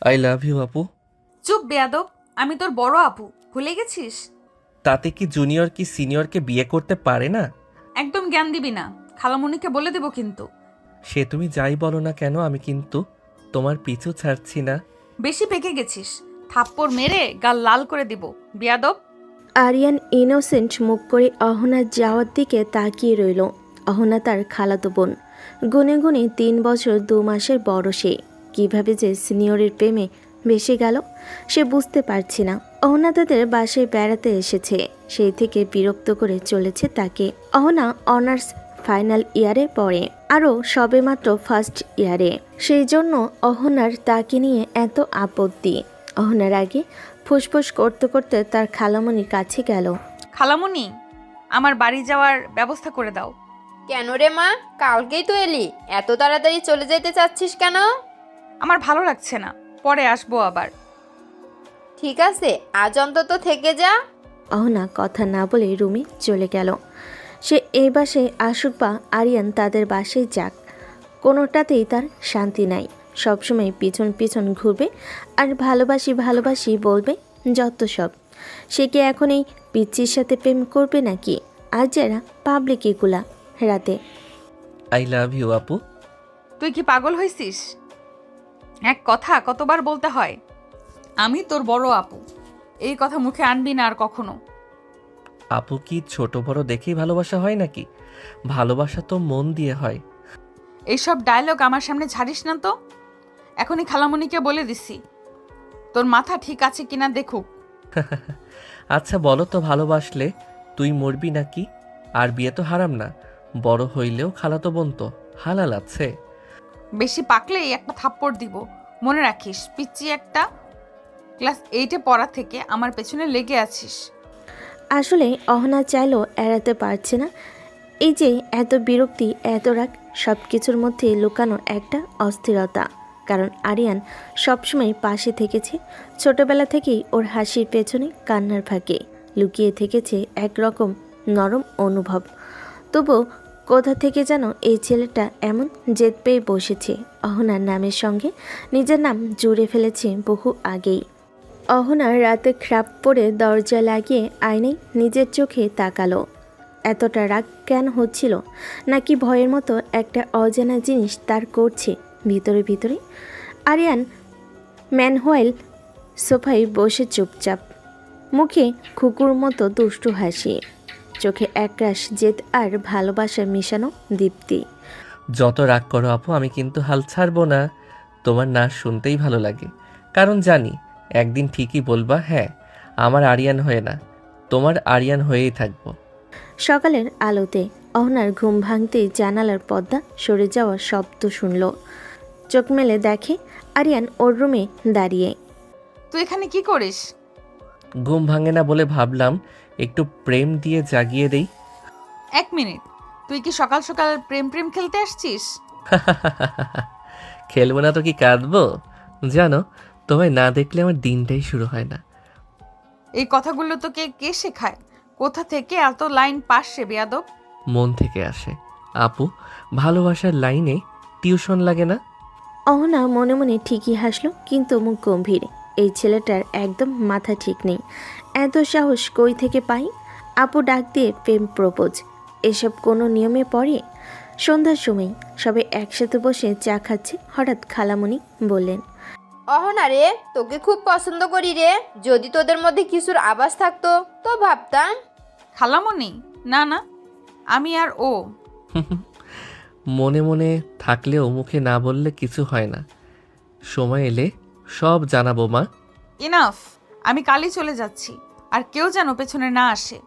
I love you আপু। চুপ বেয়াদব, আমি তোর বড় আপু, ভুলে গেছিস? তাতে কি জুনিয়র কি সিনিয়রকে বিয়ে করতে পারে না? একদম জ্ঞান দিবি না, খালামণিকে বলে দেব কিন্তু। সে তুমি যাই বলো না কেন, আমি কিন্তু তোমার পিছু ছাড়ছি না। বেশি পেকে গেছিস, থাপ্পড় মেরে গাল লাল করে দিব বেয়াদব। আরিয়ান ইনোসেন্ট মুখ করে অহনার যাওয়ার দিকে তাকিয়ে রইল। অহনা তার খালাতো বোন, গুনে গুনে 3 বছর 2 মাসের বড় সে। কিভাবে যে সিনিয়রের প্রেমে ভেসে গেল সে বুঝতে পারছে না। অহনা তাদের বাসায় বেড়াতে এসেছে, সেই থেকে বিরক্ত করে চলেছে তাকে। অহনা অনার্স ফাইনাল ইয়ারে পড়ে, আরও সবেমাত্র ফার্স্ট ইয়ারে। সেই জন্য অহনার তাকে নিয়ে এত আপত্তি। অহনার আগে ফুসফুস করতে করতে তার খালামণির কাছে গেল। খালামণি, আমার বাড়ি যাওয়ার ব্যবস্থা করে দাও। কেন রে মা, কালকেই তো এলি, এত তাড়াতাড়ি চলে যেতে চাচ্ছিস কেন? আমার ভালো লাগছে না, পরে আসবো আবার। ঠিক আছে, আজ অন্তত থেকে যা। অহনা কথা না বলে রুমে চলে গেল। সে এই বাসায় আসুক বা আরিয়ান তাদের বাসায় যাক, কোনোটাতেই তার শান্তি নাই। সবসময় পিছন পিছন ঘুরবে আর ভালোবাসি ভালোবাসি বলবে, যত সব। সে কি এখন এই পিচ্চির সাথে প্রেম করবে নাকি? আর যারা পাবলিক এগুলা রাতে। আই লাভ ইউ আপু। তুই কি পাগল হয়েছিস? এক কথা কতবার বলতে হয়? আমি তোর বড় আপু, এই কথা মুখে আনবি না আর কখনো। আপু কি ছোট বড় দেখেই ভালোবাসা হয় নাকি? ভালোবাসা তো মন দিয়ে হয়। এইসব ডায়লগ আমার সামনে ঝাড়িস না তো। এখনই খালামণিকে বলে দিছি, তোর মাথা ঠিক আছে কিনা দেখুক। আচ্ছা বলো তো, ভালোবাসলে তুই মরবি নাকি? আর বিয়ে তো হারাম না, বড় হইলেও খালাতো বোন তো হালাল আছে। বেশি পাকলেই একটা থাপ্পড় দিব, মনে রাখিস পিচ্চি একটা। ক্লাস 8-এ পড়া থেকে আমার পেছনে লেগে আছিস। আসলে অহনা চাইলেও এড়াতে পারছে না। এই যে এত বিরক্তি, এত রাগ, সব কিছুর মধ্যে লুকানো একটা অস্থিরতা। কারণ আরিয়ান সবসময় পাশে থেকেছে, ছোটবেলা থেকেই ওর হাসির পেছনে কান্নার ফাঁকে লুকিয়ে থেকেছে একরকম নরম অনুভব। তবু কোথা থেকে যেন এই ছেলেটা এমন জেদ পেয়ে বসেছে। অহনার নামের সঙ্গে নিজের নাম জুড়ে ফেলেছে বহু আগেই। অহনা রাতে খ্রাপ পরে দরজা লাগিয়ে আয়নায় নিজের চোখে তাকালো। এতটা রাগ কেন হচ্ছিল? নাকি ভয়ের মতো একটা অজানা জিনিস তার করছে ভিতরে ভিতরে? আরিয়ান ম্যানহোয়েল সোফায় বসে চুপচাপ, মুখে খুকুর মতো দুষ্টু হাসি, চোখে একরাশ জেদ আর ভালোবাসার মেশানো দীপ্তি। যত রাগ করো আপু, আমি কিন্তু হাল ছাড়বো না। তোমার নাচ শুনতেই ভালো লাগে, কারণ জানি একদিন ঠিকই বলবা, হ্যাঁ আমার আরিয়ান হয়ে না, তোমার আরিয়ান হয়েই থাকবো। সকালের আলোতে অহনার ঘুম ভাঙতেই জানালার পর্দা সরে যাওয়ার শব্দ শুনল। চোখ মেলে দেখে আরিয়ান ওর রুমে দাঁড়িয়ে। তুই এখানে কি করিস? ঘুম ভাঙে না বলে ভাবলাম একটু প্রেম দিয়ে জাগিয়ে দেই। 1 মিনিট, তুই কি সকাল সকাল প্রেম প্রেম খেলতে আসছিস? খেলবো না তো কি কাঁদবো? জানো, তোমায় না দেখলে আমার দিনটাই শুরু হয় না। এই কথাগুলো তোকে কে শেখায়? কোথা থেকে এত লাইন পাসছে বেয়াদব? মন থেকে আসে আপু, ভালোবাসার লাইনে টিউশন লাগে না। অহনা মনে মনে ঠিকই হাসলো, কিন্তু মুখ গম্ভীর। এই ছেলেটার একদম মাথা ঠিক নেই। এত সাহস কই থেকে পাই? আপু ডাক দিয়ে প্রেম প্রপোজ, এসব কোনো নিয়মে পড়ে? সন্ধ্যার সময় সবাই একসাথে বসে চা খাচ্ছে, হঠাৎ খালামণি বললেন, অহনা রে, তোকে খুব পছন্দ করি রে। যদি তোদের মধ্যে কিছুর আভাস থাকতো তো ভাবতাম। খালামণি? না না, আমি আর ও। মনে মনে থাকলেও মুখে না বললে কিছু হয় না। সময় এলে সব জানাবো মা। ইনাফ, আমি কালই চলে যাচ্ছি, আর কেউ যেন পেছনে না আসে।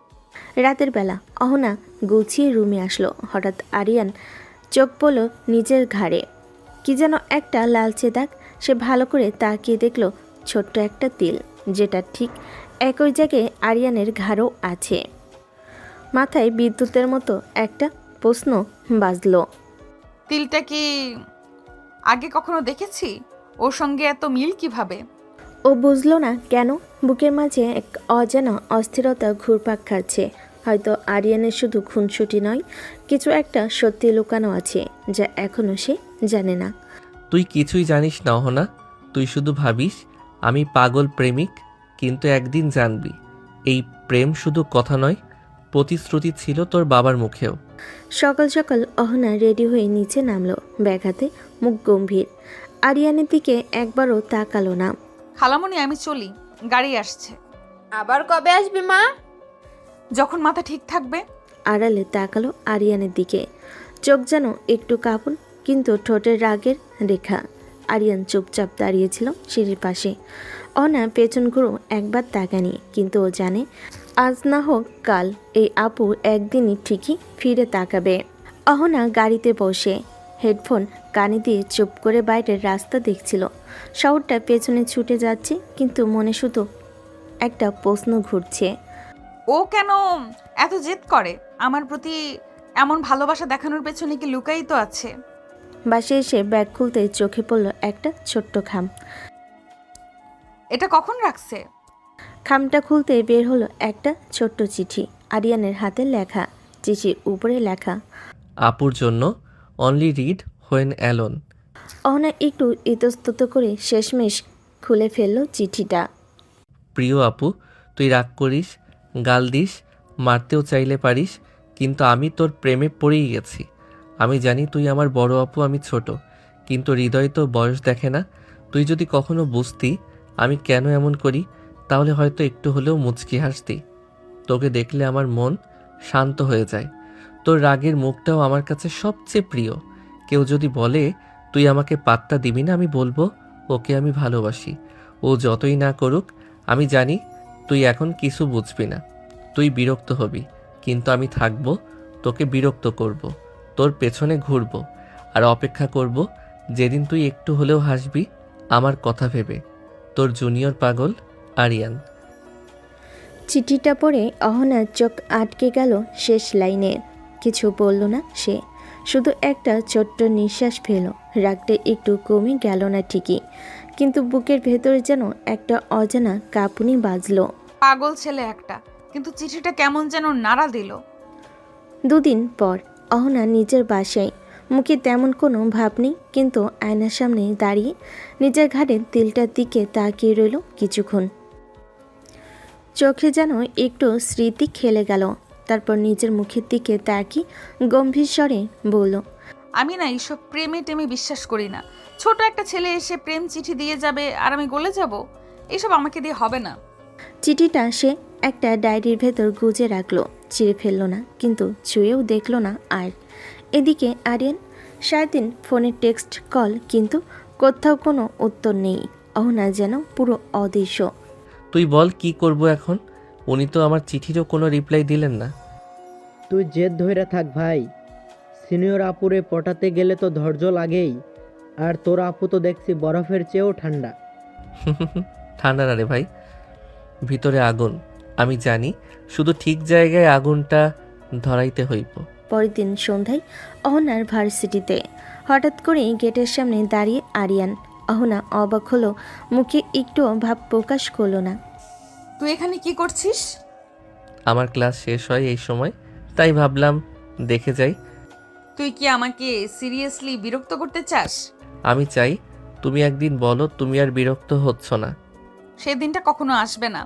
রাতের বেলা অহনা গুছিয়ে রুমে আসলো। হঠাৎ আরিয়ান চোখ পড়ল নিজের ঘাড়ে, কি যেন একটা লালচে দাগ। সে ভালো করে তাকিয়ে দেখলো ছোট্ট একটা তিল, যেটা ঠিক একই জায়গায় আরিয়ানের ঘাড়ও আছে। মাথায় বিদ্যুতের মতো একটা প্রশ্ন বাজলো। তিলটা কি আগে কখনো দেখেছি? ওর সঙ্গে এত মিল কিভাবে? ও বুঝলো না কেন বুকের মাঝে এক অজানা অস্থিরতা ঘুরপাক খাচ্ছে। হয়তো আরিয়ানের শুধু খুনসুটি নয়, কিছু একটা সত্যি লুকানো আছে যা এখনো সে জানে না। তুই কিছুই জানিস না অহনা, তুই শুধু ভাবিস আমি পাগল প্রেমিক, কিন্তু একদিন জানবি এই প্রেম শুধু কথা নয়, প্রতিশ্রুতি ছিল তোর বাবার মুখেও। সকাল সকাল অহনা রেডি হয়ে নিচে নামলো, ব্যাগ হাতে, মুখ গম্ভীর। আরিয়ানের দিকে একবারও তাকালো না। খালামণি আমি চলি, গাড়ি আসছে। আবার কবে আসবি মা? যখন মাথা ঠিক থাকবে। আড়ালে তাকালো আরিয়ানের দিকে, চোখ যেন একটু কাঁপন, কিন্তু ঠোঁটের রাগের রেখা। আরিয়ান চুপচাপ দাঁড়িয়েছিল সিঁড়ির পাশে। অহনা পেছন ঘুরো একবার তাকানি, কিন্তু ও জানে আজ না হোক কাল এই আপু একদিনই ঠিকই ফিরে তাকাবে। অহনা গাড়িতে বসে হেডফোন কানে দিয়ে চুপ করে বাইরের রাস্তা দেখছিল। শহরটা পেছনে ছুটে যাচ্ছে, কিন্তু মনে শুধু একটা প্রশ্ন ঘুরছে। ও কেন এত জেদ করে? আমার প্রতি এমন ভালোবাসা দেখানোর পেছনে কি লুকায়িত আছে? বাসে এসে ব্যাগ খুলতে চোখে পড়ল একটা ছোট্ট খাম। এটা কখন রাখছে? খামটা খুলতে বের হলো একটা ছোট্ট চিঠি, আরিয়ানের হাতে লেখা। চিঠির উপরে লেখা, আপুর জন্য, only read when alone. Ahana একটু ইতস্তত করে শেষমেশ খুলে ফেলল চিঠিটা। প্রিয় আপু, তুই রাগ করিস, গাল দিস, মারতেও চাইলে পারিস, কিন্তু আমি তোর প্রেমে পড়েই গেছি। আমি জানি তুই আমার বড় আপু, আমি ছোট, কিন্তু হৃদয় তো বয়স দেখে না। তুই যদি কখনো বুঝতি আমি কেন এমন করি, তাহলে হয়তো একটু হলেও মুচকি হাসতি। তোকে দেখলে আমার মন শান্ত হয়ে যায়। তোর রাগের মুখটাও আমার কাছে সবচেয়ে প্রিয়। কেউ যদি বলে তুই আমাকে পাত্তা দিবি না, আমি বলবো ওকে আমি ভালোবাসি। ও যতই না করুক, আমি জানি তুই এখন কিছু বুঝবি না, তুই বিরক্ত হবি, কিন্তু আমি থাকবো, তোকে বিরক্ত করব, তোর পেছনে ঘুরবো, আর অপেক্ষা করব যেদিন তুই একটু হলেও হাসবি আমার কথা ভেবে। তোর জুনিয়র পাগল আরিয়ান। চিঠিটা পড়ে অহনার চোখ আটকে গেল শেষ লাইনে। কিছু বলল না সে, শুধু একটা ছোট্ট নিঃশ্বাস ফেল। রাগটা একটু কমে গেল না ঠিকই, কিন্তু বুকের ভেতরে যেন একটা অজানা কাঁপুনি বাজলো। পাগল ছেলে একটা, কিন্তু চিঠিটা কেমন যেন নাড়া দিল। দুদিন পর অহনা নিজের বাসায়। মুখে তেমন কোনো ভাব নেই, কিন্তু আয়নার সামনে দাঁড়িয়ে নিজের ঘাড়ের তিলটার দিকে তাকিয়ে রইল কিছুক্ষণ। চোখে যেন একটু স্মৃতি খেলে গেল। তারপর নিজের মুখের দিকে তাকিয়ে গম্ভীর স্বরে বলল, আমি না এইসব প্রেমে টেমে বিশ্বাস করি না। ছোট একটা ছেলে এসে প্রেম চিঠি দিয়ে যাবে আর আমি গলে যাব? এইসব আমাকে দিয়ে হবে না। চিঠিটা সে একটা ডায়েরির ভেতর গুজে রাখলো, ছিঁড়ে ফেললো না, কিন্তু ছুঁয়েও দেখলো না। আর এদিকে আরিয়ান সারাদিন ফোনে টেক্সট কল, কিন্তু কোথাও কোনো উত্তর নেই। অহনা যেন পুরো অদৃশ্য। তুই বল কি করব এখন? উনি তো আমার চিঠিরও কোনো রিপ্লাই দিলেন না। তুই জেদ ধইরা থাক ভাই। সিনিয়র আপুরে পটাতে গেলে তো ধৈর্য লাগেই, আর তোর আপু তো দেখছি বরফের চেয়েও ঠান্ডা। ঠান্ডা না রে ভাই, ভিতরে আগুন। আমি জানি, শুধু ঠিক জায়গায় আগুনটা ধরাইতে হইব। পরের দিন সন্ধ্যায় অহনার ভার্সিটিতে হঠাৎ করেই গেটের সামনে দাঁড়িয়ে আরিয়ান। অহনা অবাক হলো, মুখে একটুও ভাব প্রকাশ করলো না। তুই এখানে কি করছিস? আমার ক্লাস শেষ হয় এই সময়, তাই ভাবলাম দেখে যাই। তুই কি আমাকে সিরিয়াসলি বিরক্ত করতে চাস? আমি চাই তুমি একদিন বলো তুমি আর বিরক্ত হচ্ছ না। সেই দিনটা কখনো আসবে না,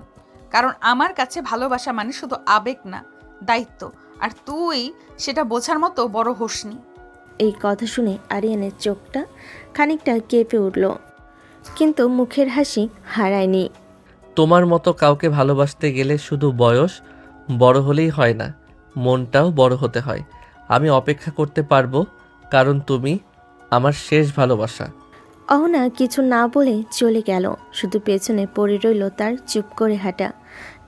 কারণ আমার কাছে ভালোবাসা মানে শুধু আবেগ না, দায়িত্ব। আর তুই সেটা বোঝার মতো বড় হোসনি। এই কথা শুনে আরিয়ানের চোখটা খানিকটা কেঁপে উঠল, কিন্তু মুখের হাসি হারায়নি। তোমার মতো কাউকে ভালোবাসতে গেলে শুধু বয়স বড় হলেই হয় না, মনটাও বড় হতে হয়। আমি অপেক্ষা করতে পারবো, কারণ তুমি আমার শেষ ভালোবাসা। অহনা কিছু না বলে চলে গেল, শুধু পেছনে পড়ে রইল তার চুপ করে হাঁটা।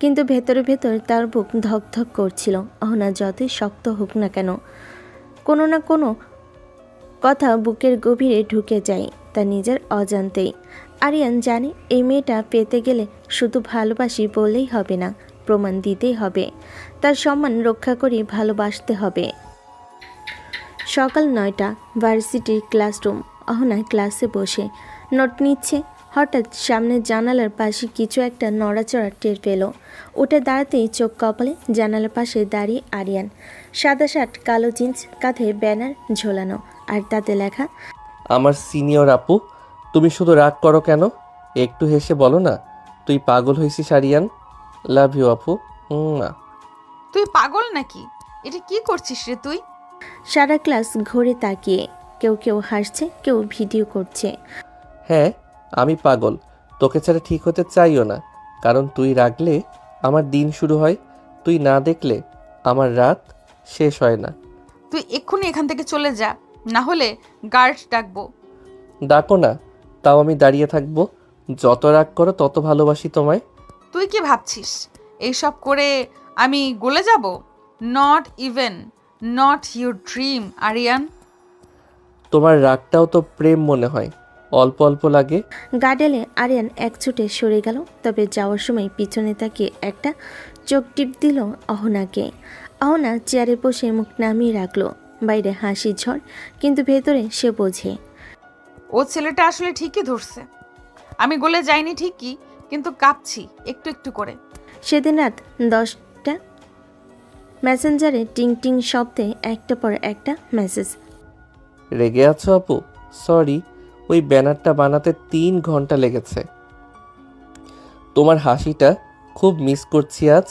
কিন্তু ভেতরে ভেতর তার বুক ধকধক করছিল। অহনা যতই শক্ত হোক না কেন, কোনো না কোনো কথা বুকের গভীরে ঢুকে যায় তার নিজের অজান্তেই। আরিয়ান জানে এই মেয়েটা পেতে গেলে শুধু ভালোবাসি বললেই হবে না, প্রমাণ দিতেই হবে, তার সম্মান রক্ষা করে ভালোবাসতে হবে। সকাল 9টা, ভার্সিটির ক্লাসরুম। অহনা ক্লাসে বসে নোট নিচ্ছে। হঠাৎ সামনের জানালার পাশে কিছু একটা নড়াচড়া টের পেল। উঠে দাঁড়াতেই চোখ কপালে জানালার পাশে দাঁড়িয়ে আরিয়ান। সাদা শার্ট, কালো জিন্স, কাঁধে ব্যানার ঝোলানো, আর তাতে লেখা, আমার সিনিয়র আপু তুমি শুধু রাগ করো কেন? একটু হেসে বলো না তুই পাগল হয়েছিস আরিয়ান। লাভ ইউ আপু। না। তুই পাগল নাকি? এটা কি করছিস রে তুই? সারা ক্লাস ঘুরে তাকিয়ে কেউ কেউ হাসছে, কেউ ভিডিও করছে। হ্যাঁ আমি পাগল, তোকে ছাড়া ঠিক হতে চাইও না, কারণ তুই রাগলে আমার দিন শুরু হয়, তুই না দেখলে আমার রাত শেষ হয় না। তুই এক্ষুনি এখান থেকে চলে যা, না হলে গার্ড ডাকবো। ডাকো না, তাও আমি দাঁড়িয়ে থাকবো। যত রাগ করো তত ভালোবাসি তোমায়। তুই কি ভাবছিস এইসব করে আমি গলে যাব? Not even, not your dream Aryan. তোমার রাগটাও তো প্রেম মনে হয়, অল্প অল্প লাগে। গার্ডেলে আরিয়ান এক ছুটে সরে গেল, তবে যাওয়ার সময় পিছনে তাকিয়ে একটা চোখ টিপ দিল অহনাকে। অহনা চেয়ারে বসে মুখ নামিয়ে রাখলো। বাইরে হাসি ঝড়, কিন্তু ভেতরে সে বোঝে ও ছেলেটা আসলে ঠিকই ধরছে। আমি গলে যাইনি ঠিকই, কিন্তু কাঁপছি একটু একটু করে। সেদিন রাত 10টা, মেসেঞ্জারে টিং টিং শব্দে একটা পর একটা মেসেজ। রেগে আছো আপু? সরি, ওই ব্যানারটা বানাতে 3 ঘন্টা লেগেছে। তোমার হাসিটা খুব মিস করছি আজ।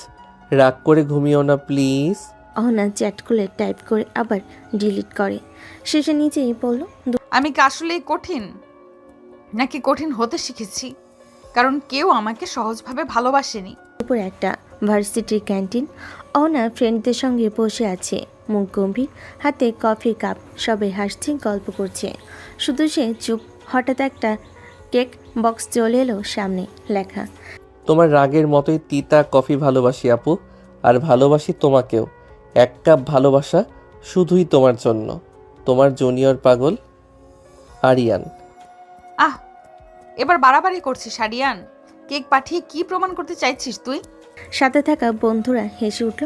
রাগ করে ঘুমিও না প্লিজ। অহনা চ্যাট খুলে টাইপ করে আবার ডিলিট করে। শেষে নিজেই বলল, আমি কি আসলেই কঠিন, নাকি কঠিন হতে শিখেছি? কারণ কেউ আমাকে সহজভাবে ভালোবাসেনি। দুপুর একটা, ভার্সিটির ক্যান্টিন। অহনা ফ্রেন্ডদের সঙ্গে বসে আছে, মুখ গম্ভীর, হাতে কফি কাপ, সবাই হাসছে, গল্প করছে, শুধু সে চুপ। হঠাৎ একটা কেক বক্স চলে এলো সামনে, লেখা, তোমার রাগের মতোই তিতা কফি ভালোবাসি আপু, আর ভালোবাসি তোমাকেও। 1 কাপ ভালোবাসা শুধুই তোমার জন্য। তোমার জুনিয়র পাগল আরিয়ান। আহ, এবার বাড়াবাড়ি করছিস আরিয়ান। কেক পাঠিয়ে কি প্রমাণ করতে চাইছিস তুই? সাথে থাকা বন্ধুরা হেসে উঠল।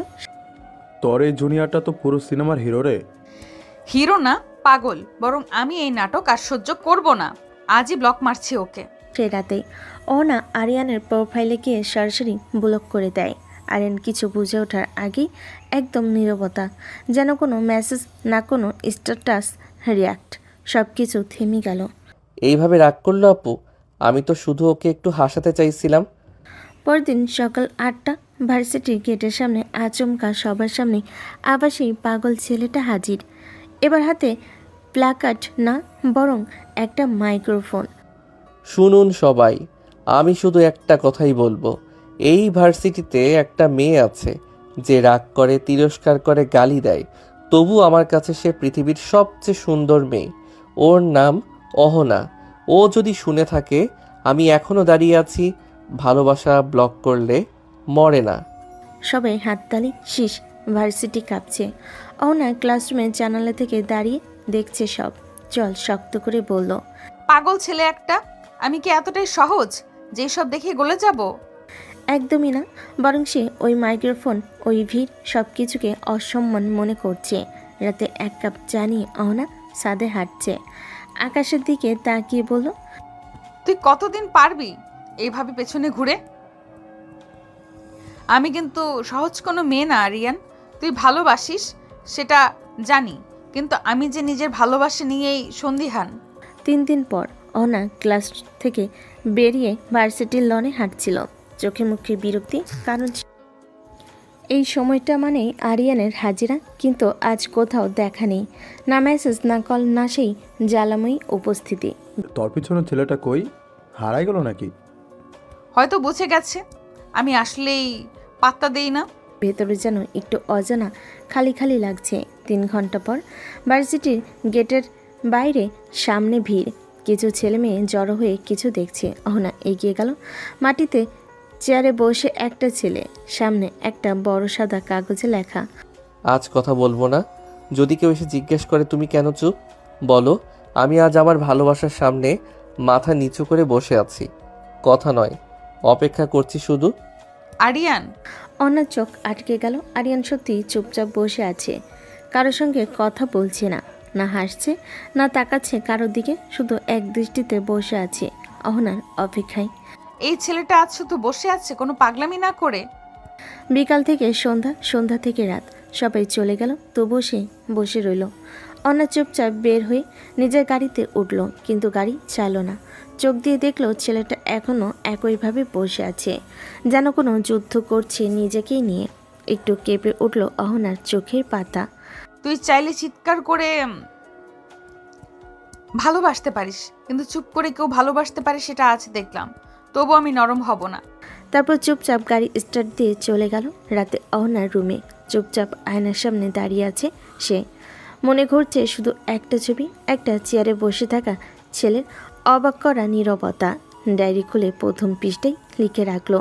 তোর এই জুনিয়রটা তো পুরো সিনেমার হিরো রে। হিরো না, পাগল। বরং আমি এই নাটক আর সহ্য করব না, আজই ব্লক মারছি ওকে। সে রাতে অহনা আরিয়ানের প্রোফাইলে গিয়ে সরাসরি ব্লক করে দেয়। আরিয়ান কিছু বুঝে ওঠার আগেই একদম নীরবতা, যেন কোনো মেসেজ না, কোনো স্ট্যাটাস রিয়াক্ট, সব কিছু থেমে গেল। এইভাবে রাগ করলো আপু? আমি তো শুধু ওকে একটু হাসাতে চাইছিলাম। পরদিন সকাল 8টা, ভার্সিটির গেটের সামনে আচমকা সবার সামনে আবার সেই পাগল ছেলেটা হাজির। এবার হাতে প্ল্যাকার্ড না, বরং একটা মাইক্রোফোন। শুনুন সবাই, আমি শুধু একটা কথাই বলবো। এই ভার্সিটিতে একটা মেয়ে আছে যে রাগ করে, তিরস্কার করে, গালি দেয়, তবু আমার কাছে সে পৃথিবীর সবচেয়ে সুন্দর মেয়ে। ওর নাম অহনা। ও যদি শুনে থাকে আমি এখনো দাঁড়িয়ে আছি, ভালোবাসা ব্লক করলে মরে না। সবাই হাততালি, শীষ, ভার্সিটি কাঁপছে। অহনা ক্লাসরুমের জানালা থেকে দাঁড়িয়ে দেখছে সব। চল শক্ত করে বলল, পাগল ছেলে একটা। আমি কি এতটাই সহজ যে সব দেখে গলে যাব? একদমই না, বরং সে ওই মাইক্রোফোন, ওই ভিড়, সব কিছুকে অসম্মান মনে করছে। রাতে 1 কাপ চা নিয়ে অহনা ছাদে হাঁটছে, আকাশের দিকে তাকিয়ে বলল, তুই কতদিন পারবি এইভাবে পেছনে ঘুরে? আমি কিন্তু সহজ কোনো মেয়ে না আরিয়ান। তুই ভালোবাসিস সেটা জানি, কিন্তু আমি যে নিজের ভালোবাসা নিয়েই সন্দিহান। 3 দিন পর অহনা ক্লাস থেকে বেরিয়ে ভার্সিটির লনে হাঁটছিল, চোখে মুখে বিরক্তি, কারণ এই সময়টা মানেই আরিয়ানের হাজিরা, কিন্তু আজ কোথাও দেখা নেই, না মেসেজ, না কল, না সেই জ্বালাময়ী উপস্থিতি। তোর পিছনের ছেলেটা কই? হারাই গেল নাকি? হয়তো বুঝে গেছে আমি আসলেই পাত্তা দেই না। ভেতরে যেন একটু অজানা, খালি খালি লাগছে। 3 ঘন্টা পর ভার্সিটির গেটের বাইরে সামনে ভিড়, কিছু ছেলে মেয়ে জড়ো হয়ে কিছু দেখছে। অহনা এগিয়ে গেল। মাটিতে চেয়ারে বসে একটা ছেলে, সামনে একটা বড় সাদা কাগজে লেখা, আজ কথা বলবো না। যদি কেউ এসে জিজ্ঞেস করে তুমি কেন চুপ, বলো আমি আজ আমার ভালোবাসার সামনে মাথা নিচু করে বসে আছি। কথা নয়, অপেক্ষা করছি শুধু। আরিয়ান, অহনার চোখ আটকে গেল। আরিয়ান সত্যি চুপচাপ বসে আছে, কারো সঙ্গে কথা বলছে না, না হাসছে, না তাকাচ্ছে কারোর দিকে, শুধু এক দৃষ্টিতে বসে আছে অহনার অপেক্ষায়। এই ছেলেটা আজ শুধু বসে আছে কোনো পাগলামি না করে। বিকাল থেকে সন্ধ্যা, সন্ধ্যা থেকে রাত, সবাই চলে গেল, তবুও সে বসে রইল। অহনা চুপচাপ বের হয়ে নিজের গাড়িতে উঠল, কিন্তু গাড়ি চাইল না। চোখ দিয়ে দেখলো ছেলেটা এখনও একইভাবে বসে আছে, যেন কোনো যুদ্ধ করছে নিজেকেই নিয়ে। একটু কেঁপে উঠল অহনার চোখের পাতা। তুই চাইলে চিৎকার করে ভালোবাসতে পারিস, কিন্তু চুপ করে কেউ ভালোবাসতে পারে সেটা আজ দেখলাম। তবু আমি নরম হব না। তারপর চুপচাপ গাড়ি স্টার্ট দিয়ে চলে গেল রাতে অহনার রুমে। চুপচাপ আয়নার সামনে দাঁড়িয়ে আছে সে। মনে ঘুরছে শুধু একটা ছবি, একটা চেয়ারে বসে থাকা ছেলের অবাক করা নীরবতা। ডায়েরি খুলে প্রথম পৃষ্ঠায় লিখে রাখলো,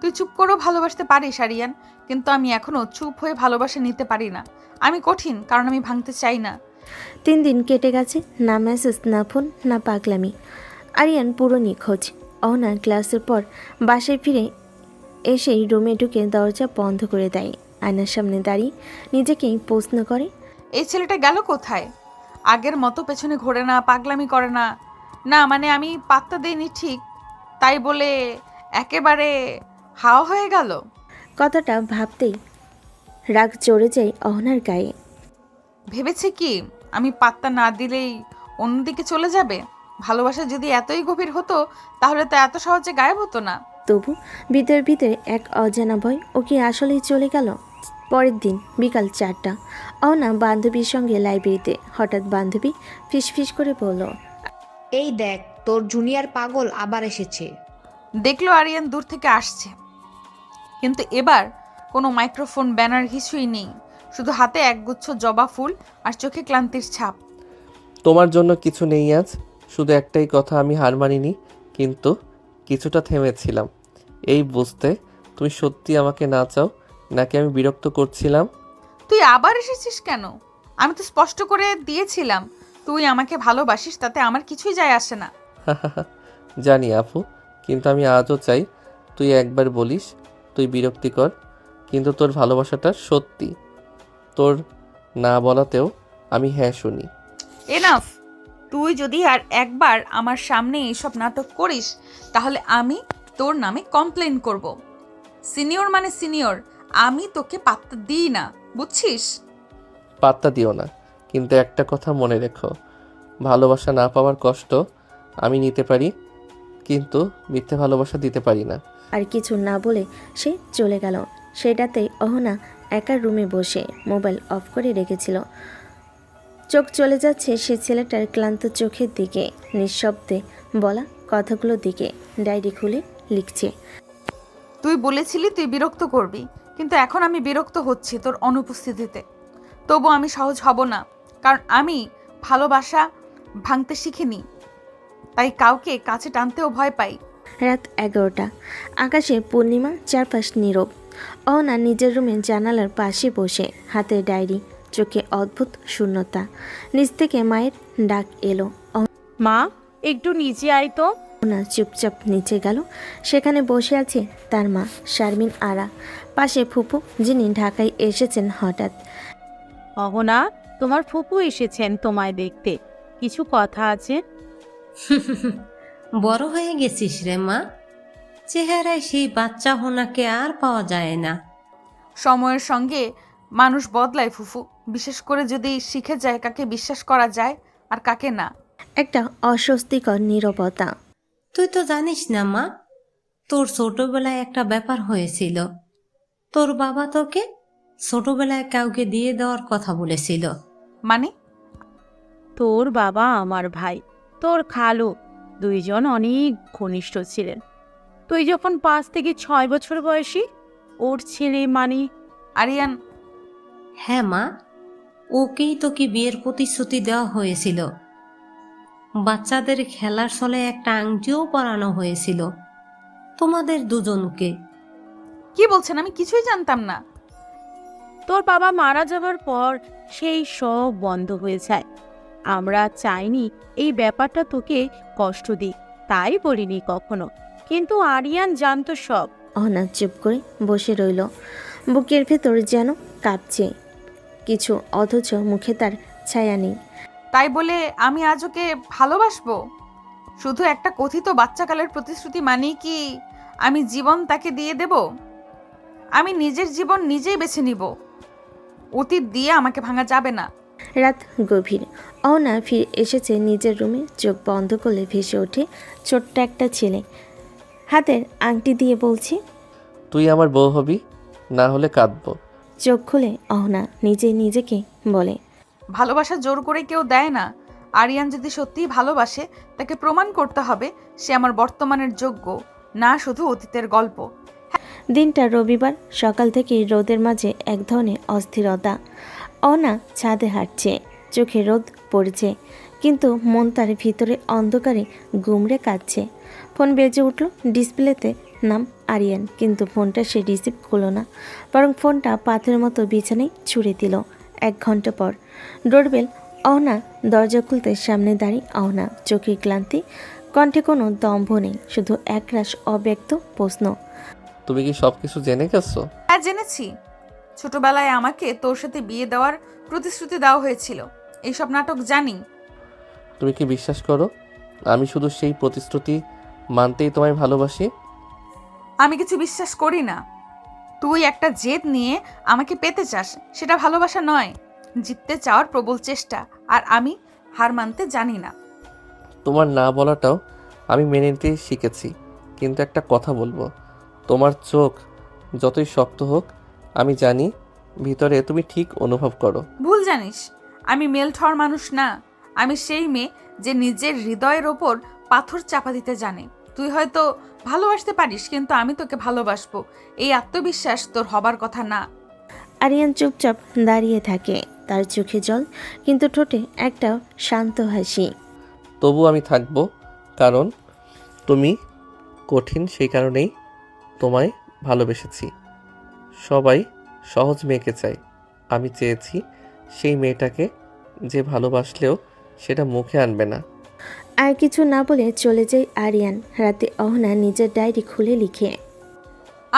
তুই চুপ করেও ভালোবাসতে পারিস আরিয়ান, কিন্তু আমি এখনো চুপ হয়ে ভালোবাসা নিতে পারি না। আমি কঠিন, কারণ আমি ভাঙতে চাই না। 3 দিন কেটে গেছে, না মেসেজ, না ফোন, না পাগলামি। আরিয়ান পুরো নিখোঁজ। অহনা ক্লাসের পর বাসায় ফিরে এসেই রুমে ঢুকে দরজা বন্ধ করে দেয়। আয়নার সামনে দাঁড়িয়ে নিজেকেই প্রশ্ন করে, এই ছেলেটা গেল কোথায়? আগের মতো পেছনে ঘোরে না, পাগলামি করে না। না মানে আমি পাত্তা দেইনি ঠিক, তাই বলে একেবারে হাওয়া হয়ে গেল। কথাটা ভাবতেই রাগ চড়ে যায় অহনার গায়ে। ভেবেছে কি আমি পাত্তা না দিলেই অন্যদিকে চলে যাবে? ভালোবাসা যদি এতই গভীর হতো তাহলে তো এত সহজে গায়েব হতো না। তবু ভিতরে ভিতরে এক অজানা ভয়, ও কি আসলেই চলে গেল? পরের দিন বিকাল 4টা, অহনা বান্ধবীর সঙ্গে লাইব্রেরিতে। হঠাৎ বান্ধবী ফিসফিস করে বলল, এই দেখ, তোর জুনিয়র পাগল আবার এসেছে। দেখলো আরিয়ান দূর থেকে আসছে, কিন্তু এবার কোনো মাইক্রোফোন, ব্যানার কিছুই নেই। শুধু হাতে একগুচ্ছ জবা ফুল আর চোখে ক্লান্তির ছাপ। তোমার জন্য কিছু নেই আজ, শুধু একটাই কথা, আমি হার মানিনি, কিন্তু কিছুটা থেমেছিলাম এই বুঝতে তুমি সত্যি আমাকে না চাও নাকি আমি বিরক্ত করছিলাম। তুই আবার এসেছিস কেন? আমি তো স্পষ্ট করে দিয়েছিলাম তুই আমাকে ভালোবাসিস, তাতে আমার কিছুই যায় আসে না। জানি আপু, কিন্তু আমি আজও চাই তুই একবার বলিস তুই বিরক্তিকর, কিন্তু তোর ভালোবাসাটা সত্যি। তোর না বলাতেও আমি হ্যাঁ শুনি। এনাফ! তুই যদি আর একবার আমার সামনে এইসব নাটক করিস তাহলে আমি তোর নামে কমপ্লেন করব। সিনিয়র মানে সিনিয়র, আমি তোকে পাত্তা দিই না, বুঝছিস? পাত্তা দিও না, কিন্তু একটা কথা মনে রেখো, ভালোবাসা না পাওয়ার কষ্ট আমি নিতে পারি, কিন্তু মিথ্যে ভালোবাসা দিতে পারি না। আর কিছু না বলে সে চলে গেল। সেটাতেই অহনা একা রুমে বসে মোবাইল অফ করে রেখেছিল। চোখ চলে যাচ্ছে সে ছেলেটার ক্লান্ত চোখের দিকে, নিঃশব্দে বলা কথাগুলোর দিকে। ডায়েরি খুলে লিখছে, তুই বলেছিলি তুই বিরক্ত করবি, কিন্তু এখন আমি বিরক্ত হচ্ছি তোর অনুপস্থিতিতে। তবু আমি সহজ হব না, কারণ আমি ভালোবাসা ভাঙতে শিখিনি, তাই কাউকে কাছে টানতেও ভয় পাই। রাত 11টা, আকাশে পূর্ণিমা, চারপাশ নীরব। অহনা নিজের রুমে জানালার পাশে বসে, হাতে ডায়েরি, চোখে অদ্ভুত শূন্যতা। নিচ থেকে মায়ের ডাক এলো। মা, একটু নিচে আয় তো। অহনা চুপচাপ নিচে গেল। সেখানে বসে আছে তার মা শারমিন আরা, পাশে ফুপু যিনি ঢাকায় এসেছেন হঠাৎ। অহনা, তোমার ফুপু এসেছেন তোমায় দেখতে, কিছু কথা আছে। বড় হয়ে গেছিস রে মা, চেহারায় সেই বাচ্চা হোনাকে আর পাওয়া যায় না। সময়ের সঙ্গে মানুষ বদলায় ফুফু, বিশেষ করে যদি শিখে যায় কাকে বিশ্বাস করা যায় আর কাকে না। একটা অস্বস্তিকর নীরবতা। তুই তো জানিস না মা, তোর ছোটবেলায় একটা ব্যাপার হয়েছিল। তোর বাবা তোকে ছোটবেলায় কাউকে দিয়ে দেওয়ার কথা বলেছিল। মানে? তোর বাবা আমার ভাই, তোর খালু, দুইজন অনেক ঘনিষ্ঠ ছিলেন। তুই যখন 5 থেকে 6 বছর বয়সী, ওর ছেলে মানে আরিয়ান? হ্যাঁ মা, ওকেই তোকে বিয়ের প্রতিশ্রুতি দেওয়া হয়েছিল। বাচ্চাদের খেলার ছলে একটা আংটিও পরানো হয়েছিল তোমাদের দুজনকে। কি বলছেন? আমি কিছুই জানতাম না। তোর বাবা মারা যাবার পর সেই সব বন্ধ হয়ে যায়। আমরা চাইনি এই ব্যাপারটা তোকে কষ্ট দিই, তাই বলিনি কখনো, কিন্তু আরিয়ান জানতো সব। অহনা চুপ করে বসে রইল, বুকের ভেতর যেন কাঁপছে কিছু, অথচ মুখে তার ছায়া নেই। তাই বলে আমি আজ ওকে ভালোবাসবো? শুধু একটা কথিত বাচ্চাকালের প্রতিশ্রুতি মানেই কি আমি জীবন তাকে দিয়ে দেব? আমি নিজের জীবন নিজেই বেছে নিব। অতীত দিয়ে আমাকে ভাঙা যাবে না। রাত গভীর। অহনা ফিরে এসেছে নিজের রুমে। চোখ বন্ধ করলে ভেসে ওঠে ছোট্ট একটা ছেলে হাতের আংটি দিয়ে বলছে, তুই আমার বউ হবি, না হলে কাঁদবো। চোখ খুলে অহনা নিজেকে বলে, ভালোবাসা জোর করে কেউ দেয় না। আরিয়ান যদি সত্যিই ভালোবাসে, তাকে প্রমাণ করতে হবে সে আমার বর্তমানের যোগ্য, না শুধু অতীতের গল্প। দিনটা রবিবার। সকাল থেকে রোদের মাঝে এক ধরনের অস্থিরতা। অহনা ছাদে হাঁটছে, চোখে রোদ পড়েছে, কিন্তু মন তার ভিতরে অন্ধকারে গুমড়ে কাঁদছে। ফোন বেজে উঠল। ডিসপ্লেতে নাম আরিয়ান, কিন্তু ফোনটা সে রিসিভ করলো না, বরং ফোনটা পাথরের মতো বিছানায় ছুঁড়ে দিল। 1 ঘন্টা পর ডোরবেল। অহনা দরজা খুলতে সামনে দাঁড়িয়ে অহনা, চোখে ক্লান্তি, কণ্ঠে কোনো দম্ভ নেই, শুধু একরাশ অব্যক্ত প্রশ্ন। তুমি কি সব কিছু জেনে গেছো? হ্যাঁ, জেনেছি। ছোটবেলায় আমাকে তোর সাথে বিয়ে দেওয়ার প্রতিশ্রুতি দেওয়া হয়েছিল। এইসব নাটক জানি। তুমি কি বিশ্বাস করো আমি শুধু সেই প্রতিশ্রুতি মানতেই তোমায় ভালোবাসি? আমি কিছু বিশ্বাস করি না। তুই একটা জেদ নিয়ে আমাকে পেতে চাস, সেটা ভালোবাসা নয়, জিততে চাওয়ার প্রবল চেষ্টা। আর আমি হার মানতে জানি না। তোমার না বলাটাও আমি মেনে নিতে শিখেছি, কিন্তু একটা কথা বলবো, তোমার চোখ যতই শক্ত হোক, আমি জানি ভিতরে তুমি ঠিক অনুভব করো। ভুল জানিস, আমি মেল্ট হওয়ার মানুষ না। আমি সেই মেয়ে যে নিজের হৃদয়ের ওপর পাথর চাপা দিতে জানে। তুই হয়তো ভালোবাসতে পারিস, কিন্তু আমি তোকে ভালোবাসবো, এই আত্মবিশ্বাস তোর হবার কথা না। আরিয়ান চুপচাপ দাঁড়িয়ে থাকে, তার চোখে জল, কিন্তু ঠোঁটে একটা শান্ত হাসি। তবু আমি থাকবো, কারণ তুমি কঠিন, সেই কারণেই তোমায় ভালোবেসেছি। সবাই সহজ মেয়েকে চায়, আমি চেয়েছি সেই মেয়েটাকে যে ভালোবাসলেও সেটা মুখে আনবে না। আর কিছু না বলে চলে যায় আরিয়ান। রাতে অহনা নিজের ডায়েরি খুলে লিখে,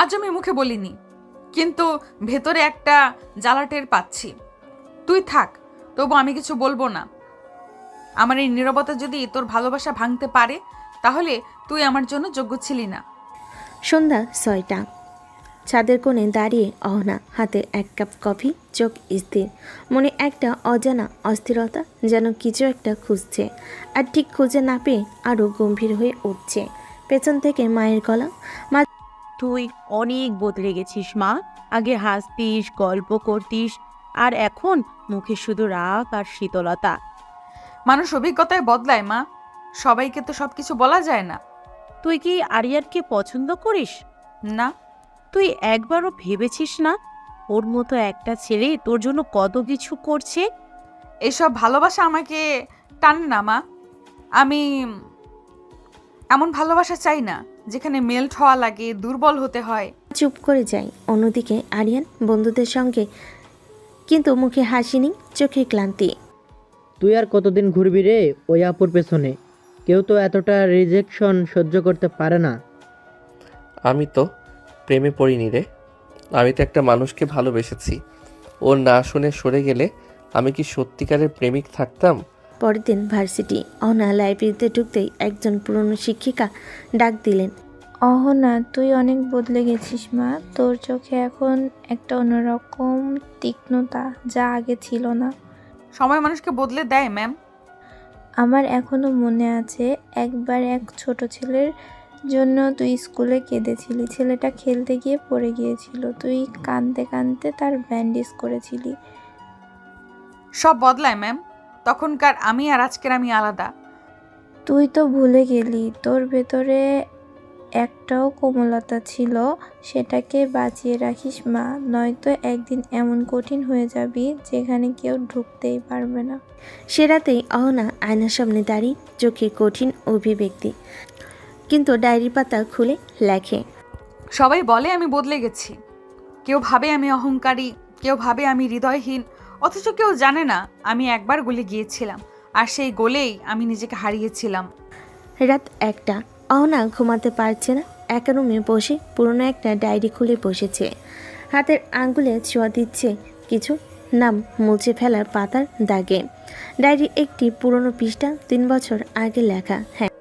আজ আমি মুখে বলিনি, কিন্তু ভেতরে একটা জ্বালা টের পাচ্ছি। তুই থাক, তবু আমি কিছু বলবো না। আমার এই নীরবতা যদি তোর ভালোবাসা ভাঙতে পারে, তাহলে তুই আমার জন্য যোগ্য ছিলি না। সন্ধ্যা 6টা। ছাদের কোণে দাঁড়িয়ে অহনা, হাতে 1 কাপ কফি, চোখ স্থির, মনে একটা অজানা অস্থিরতা, যেন কিছু একটা খুঁজছে, আর ঠিক খুঁজে না পেয়ে আরও গম্ভীর হয়ে উঠছে। পেছন থেকে মায়ের গলা, মা তুই অনেক বদলে গেছিস মা। আগে হাসতিস, গল্প করতিস, আর এখন মুখে শুধু রাগ আর শীতলতা। মানুষ অভিজ্ঞতায় বদলায় মা, সবাইকে তো সবকিছু বলা যায় না। তুই কি আরিয়ানকে পছন্দ করিস? না। তুই একবারও ভেবেছিস না ওর মতো একটা ছেলে তোর জন্য কত কিছু করছে? এসব ভালোবাসা আমাকে টানে না মা। আমি এমন ভালোবাসা চাই না যেখানে মেল্ট হওয়া লাগে, দুর্বল হতে হয়। চুপ করে যায়। অন্যদিকে আরিয়ান বন্ধুদের সঙ্গে, কিন্তু মুখে হাসি নেই, চোখে ক্লান্তি। তুই আর কতদিন ঘুরবি রে ওই আপুর পেছনে? কেউ তো এতটা রিজেকশন সহ্য করতে পারে না। আমি তো প্রেমে পড়িনি রে, আমি তো একটা মানুষকে ভালোবেসেছি। ওর না শুনে সরে গেলে আমি কি সত্যিকারের প্রেমিক থাকতাম? পরের দিন ভার্সিটি। অহনা লাইব্রেরিতে ঢুকতেই একজন পুরনো শিক্ষিকা ডাক দিলেন, অহনা, তুই অনেক বদলে গেছিস মা। তোর চোখে এখন একটা অন্যরকম তীক্ষ্ণতা, যা আগে ছিল না। সময় মানুষকে বদলে দেয় ম্যাম। আমার এখনো মনে আছে, একবার এক ছোট ছেলের জন্য তুই স্কুলে কেঁদেছিলি। ছেলেটা খেলতে গিয়ে পড়ে গিয়েছিল, তুই কাঁদতে কাঁদতে তার ব্যান্ডেজ করেছিলি। সব বদলায় ম্যাম, তখনকার আমি আর আজকের আমি আলাদা। তুই তো ভুলে গেলি, তোর ভেতরে একটাও কোমলতা ছিল, সেটাকে বাঁচিয়ে রাখিস মা, নয়তো একদিন এমন কঠিন হয়ে যাবি যেখানে কেউ ঢুকতেই পারবে না। সে রাতেই অহনা আয়নার সামনে দাঁড়িয়ে, চোখে কঠিন অভিব্যক্তি, কিন্তু ডায়েরি পাতা খুলে লেখে, সবাই বলে আমি বদলে গেছি। কেউ ভাবে আমি অহংকারী, কেউ ভাবে আমি হৃদয়হীন, অথচ কেউ জানে না আমি একবার গলে গিয়েছিলাম, আর সেই গোলেই আমি নিজেকে হারিয়েছিলাম। রাত 1টা। অহনা ঘুমাতে পারছে না। একা রুমে বসে পুরনো একটা ডায়েরি খুলে বসেছে। হাতের আঙ্গুলে ছোঁয়া দিচ্ছে কিছু নাম মুছে ফেলার পাতার দাগে। ডায়েরি একটি পুরনো পৃষ্ঠা, 3 বছর আগে লেখা। হ্যাঁ,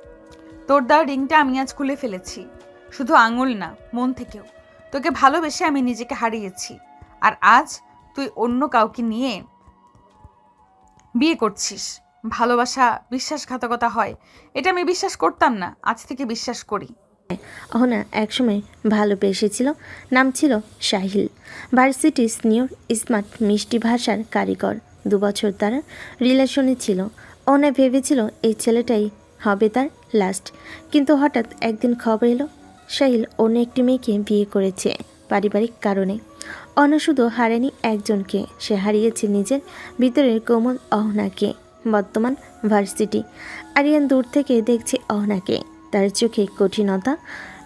তোর দেওয়া রিংটা আমি আজ খুলে ফেলেছি, শুধু আঙুল না, মন থেকেও। তোকে ভালোবেসে আমি নিজেকে হারিয়েছি, আর আজ তুই অন্য কাউকে নিয়ে বিয়ে করছিস, ভালোবাসা বিশ্বাসঘাতকতা হয়, এটা আমি বিশ্বাস করতাম না, আজ থেকে বিশ্বাস করি। অহনা একসময় ভালোবেসেছিল, নাম ছিল সাহিল। ভার্সিটি সিনিয়র, স্মার্ট, মিষ্টি ভাষার কারিগর। 2 বছর তারা রিলেশনে ছিল। অহনা ভেবেছিল এই ছেলেটাই হবে তার লাস্ট, কিন্তু হঠাৎ একদিন খবর এলো সাহিল অন্য একটি মেয়েকে বিয়ে করেছে পারিবারিক কারণে। অহনা শুধু হারায়নি একজনকে, সে হারিয়েছে নিজের ভিতরের কোমল অহনাকে। বর্তমান ভার্সিটি, আরিয়ান দূর থেকে দেখছে অহনাকে, তার চোখে কঠিনতা,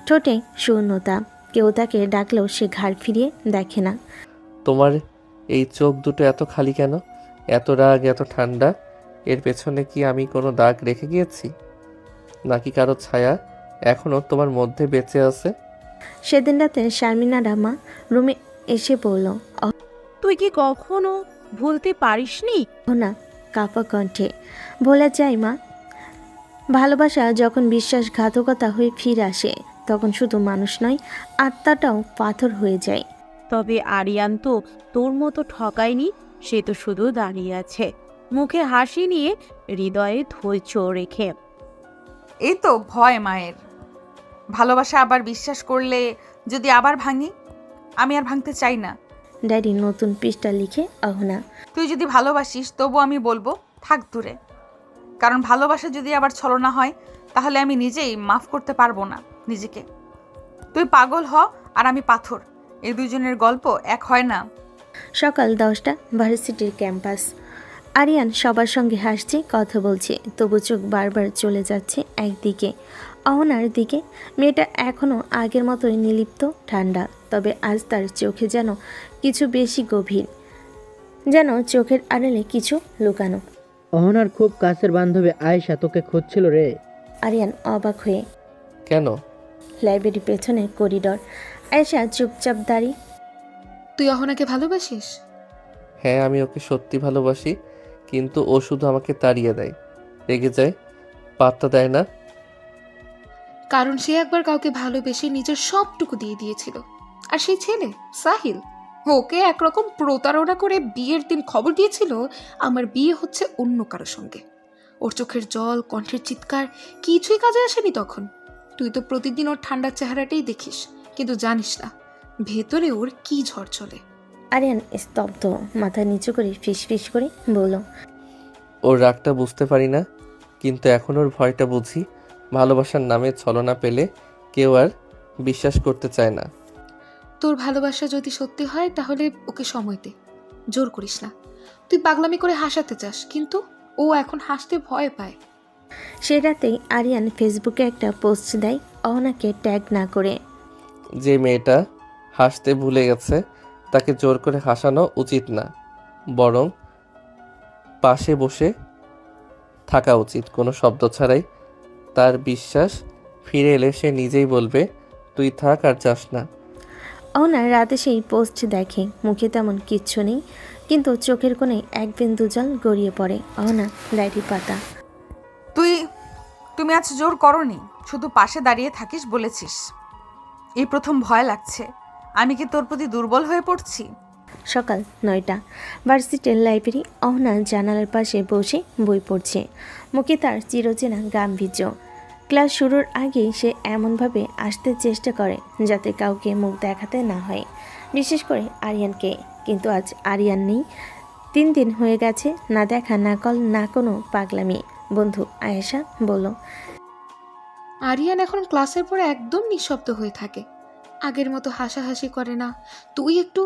ঠোঁটে শূন্যতা। কেউ তাকে ডাকলেও সে ঘাড় ফিরিয়ে দেখে না। তোমার এই চোখ দুটো এত খালি কেন? এত রাগ, এত ঠান্ডা, এর পেছনে কি আমি কোনো দাগ রেখে গিয়েছি, নাকি কারো ছায়া এখনও তোমার মধ্যে বেঁচে আছে? সেদিন রাতে শারমিনা রামা রুমে এসে বলল, তুই কি কখনো ভুলতে পারিসনি? অহনা কাপা কণ্ঠে, বলে যাই মা, ভালোবাসা যখন বিশ্বাসঘাতকতা হয়ে ফিরে আসে তখন শুধু মানুষ নয়, আত্মাটাও পাথর হয়ে যায়। তবে আরিয়ান তো তোর মতো ঠকায়নি, সে তো শুধু দাঁড়িয়ে আছে, মুখে হাসি নিয়ে, হৃদয়ে ধৈর্য রেখে। এই তো ভয় মায়ের। ভালোবাসা আবার বিশ্বাস করলে যদি আবার ভাঙি, আমি আর ভাঙতে চাই না। ডায়েরি নতুন পৃষ্ঠা লিখে অহনা। তুই যদি ভালোবাসিস তবু আমি বলবো থাক দূরে, কারণ ভালোবাসা যদি আবার ছলনা হয় তাহলে আমি নিজেই মাফ করতে পারবো না নিজেকে। তুই পাগল হ আর আমি পাথর, এই দুজনের গল্প এক হয় না। সকাল 10টা, ভার্সিটির ক্যাম্পাস। আরিয়ান সবার সঙ্গে হাসছে, কথা বলছে, তবু চোখ বারবার চলে যাচ্ছে একদিকে, অহনার দিকে। মেয়েটা এখনও আগের মতোই নিলিপ্ত, ঠান্ডা, তবে আজ তার চোখে যেন কিছু বেশি গভীর, যেন চোখের আড়ালে কিছু লুকানো। অহনার খুব কাছের বান্ধবী আয়েশা তোকে খুঁজছিল রে। আরিয়ান অবাক হয়ে। কেন? লাইব্রেরির পেছনে করিডর। আয়েশা চুপচাপ দাঁড়িয়ে। তুই অহনাকে ভালোবাসিস? হ্যাঁ, আমি ওকে সত্যি ভালোবাসি, কিন্তু ও শুধু আমাকে তাড়িয়ে দেয়, রেগে যায়, পাত্তা দেয় না। কারণ সে একবার কাউকে ভালোবেসে নিজের সবটুকু দিয়ে দিয়েছিল, আর সেই ছেলে সাহিল ওকে একরকম প্রতারণা করে বিয়ের দিন খবর দিয়েছিল আমার বিয়ে হচ্ছে অন্য কারো সঙ্গে। ওর চোখের জল, কণ্ঠের চিৎকার কিছুই কাজে আসেনি তখন। তুই তো প্রতিদিন ওর ঠান্ডা চেহারাটাই দেখিস, কিন্তু জানিস না ভেতরে ওর কি ঝড় চলে। আরিয়ান স্তব্ধ, মাথা নিচু করে ফিসফিস করে বলল, ওর রাগটা বুঝতে পারি না, কিন্তু এখন ওর ভয়টা বুঝি। ভালোবাসার নামে ছলনা পেলে কেউ আর বিশ্বাস করতে চায় না। তোর ভালোবাসা যদি সত্যি হয় তাহলে ওকে সময় দে, জোর করিস না। তুই পাগলামি করে হাসাতে চাস, কিন্তু ও এখন হাসতে ভয় পায়। সে রাতেই আরিয়ান ফেসবুকে একটা পোস্ট দেয়, অহনাকে ট্যাগ না করে। যে মেয়েটা হাসতে ভুলে গেছে তাকে জোর করে হাসানো উচিত না, বরং পাশে বসে থাকা উচিত, কোনো শব্দ ছাড়াই। তার বিশ্বাস ফিরে এলে সে নিজেই বলবে তুই থাক আর যাস না। অহনা রাতে সেই পোস্ট দেখে, মুখে তেমন কিচ্ছু নেই, কিন্তু চোখের কোণে এক বিন্দু জল গড়িয়ে পড়ে। অহনা ডায়েরি পাতা। তুমি আজ জোর করনি, শুধু পাশে দাঁড়িয়ে থাকিস বলেছিস। এই প্রথম ভয় লাগছে, আমি কি তোর প্রতি দুর্বল হয়ে পড়ছি? সকাল 9টা, ভার্সিটির লাইব্রেরি। অহনা জানালার পাশে বসে বই পড়ছে, মুখে তার চিরচেনা গাম্ভীর্য। ক্লাস শুরুর আগেই সে এমনভাবে আসতে চেষ্টা করে যাতে কাউকে মুখ দেখাতে না হয়, বিশেষ করে আরিয়ানকে। কিন্তু আজ আরিয়ান নেই। 3 দিন হয়ে গেছে, না দেখা, না কল, না কোনো পাগলামি। বন্ধু আয়েশা বলল, আরিয়ান এখন ক্লাসের পরে একদম নিঃশব্দ হয়ে থাকে, আগের মতো হাসাহাসি করে না। তুই একটু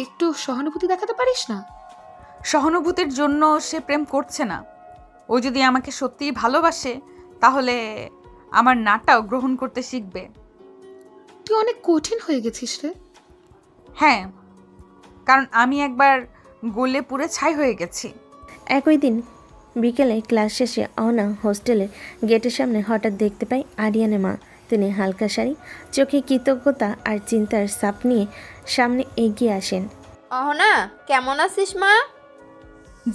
একটু সহানুভূতি দেখাতে পারিস না? সহানুভূতির জন্য সে প্রেম করছে না। ও যদি আমাকে সত্যিই ভালোবাসে তাহলে আমার নাটাও গ্রহণ করতে শিখবে। তুই অনেক কঠিন হয়ে গেছিস রে। হ্যাঁ, কারণ আমি একবার গলে পুড়ে ছাই হয়ে গেছি। একই দিন বিকেলে ক্লাস শেষে অহনা হোস্টেলের গেটের সামনে হঠাৎ দেখতে পাই আরিয়ানের মা। তিনি হালকা শাড়ি, চোখে কৃতজ্ঞতা আর চিন্তার ছাপ নিয়ে সামনে এগিয়ে আসেন। অহনা, কেমন আছিস মা?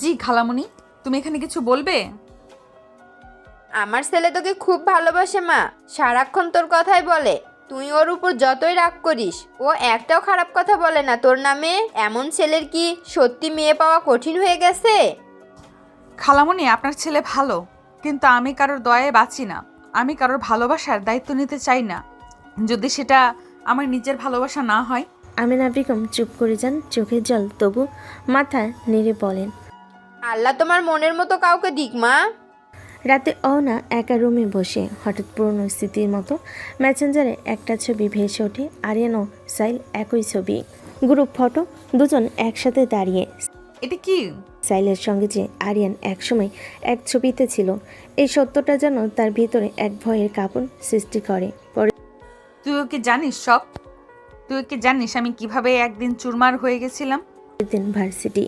জি খালামণি, তুমি এখানে কিছু বলবে? আমার ছেলে তোকে খুব ভালোবাসে মা, সারাক্ষণ তোর কথাই বলে। তুই ওর উপর যতই রাগ করিস, ও একটাও খারাপ কথা বলে না তোর নামে। এমন ছেলের কি সত্যি মেয়ে পাওয়া কঠিন হয়ে গেছে? খালামণি, আপনার ছেলে ভালো, কিন্তু আমি কারোর দয়ায় বাঁচি না। আমি কারোর ভালোবাসার দায়িত্ব নিতে চাই না, যদি সেটা আমার নিজের ভালোবাসা না হয়। আমিনা বেগম চুপ করে যান, চোখের জল তবু মাথা নেড়ে বলেন। আল্লাহ তোমার মনের মতো কাউকে দিক মা। রাতে অহনা একা রুমে বসে হঠাৎ পুরনো স্মৃতির মতো মেসেঞ্জারে একটা ছবি ভেসে ওঠে। আরিয়ান ও সাইল একই ছবি, গ্রুপ ফটো, দুজন একসাথে দাঁড়িয়ে। এটা কি? সাইলের সঙ্গে যে আরিয়ান একসময় এক ছবিতে ছিল, এই সত্যটা যেন তার ভিতরে এক ভয়ের কাঁপন সৃষ্টি করে। তুই ওকে জানিস সব? তুই ওকে জানিস আমি কিভাবে একদিন চুরমার হয়ে গেছিলাম? দিন ভার্সিটি।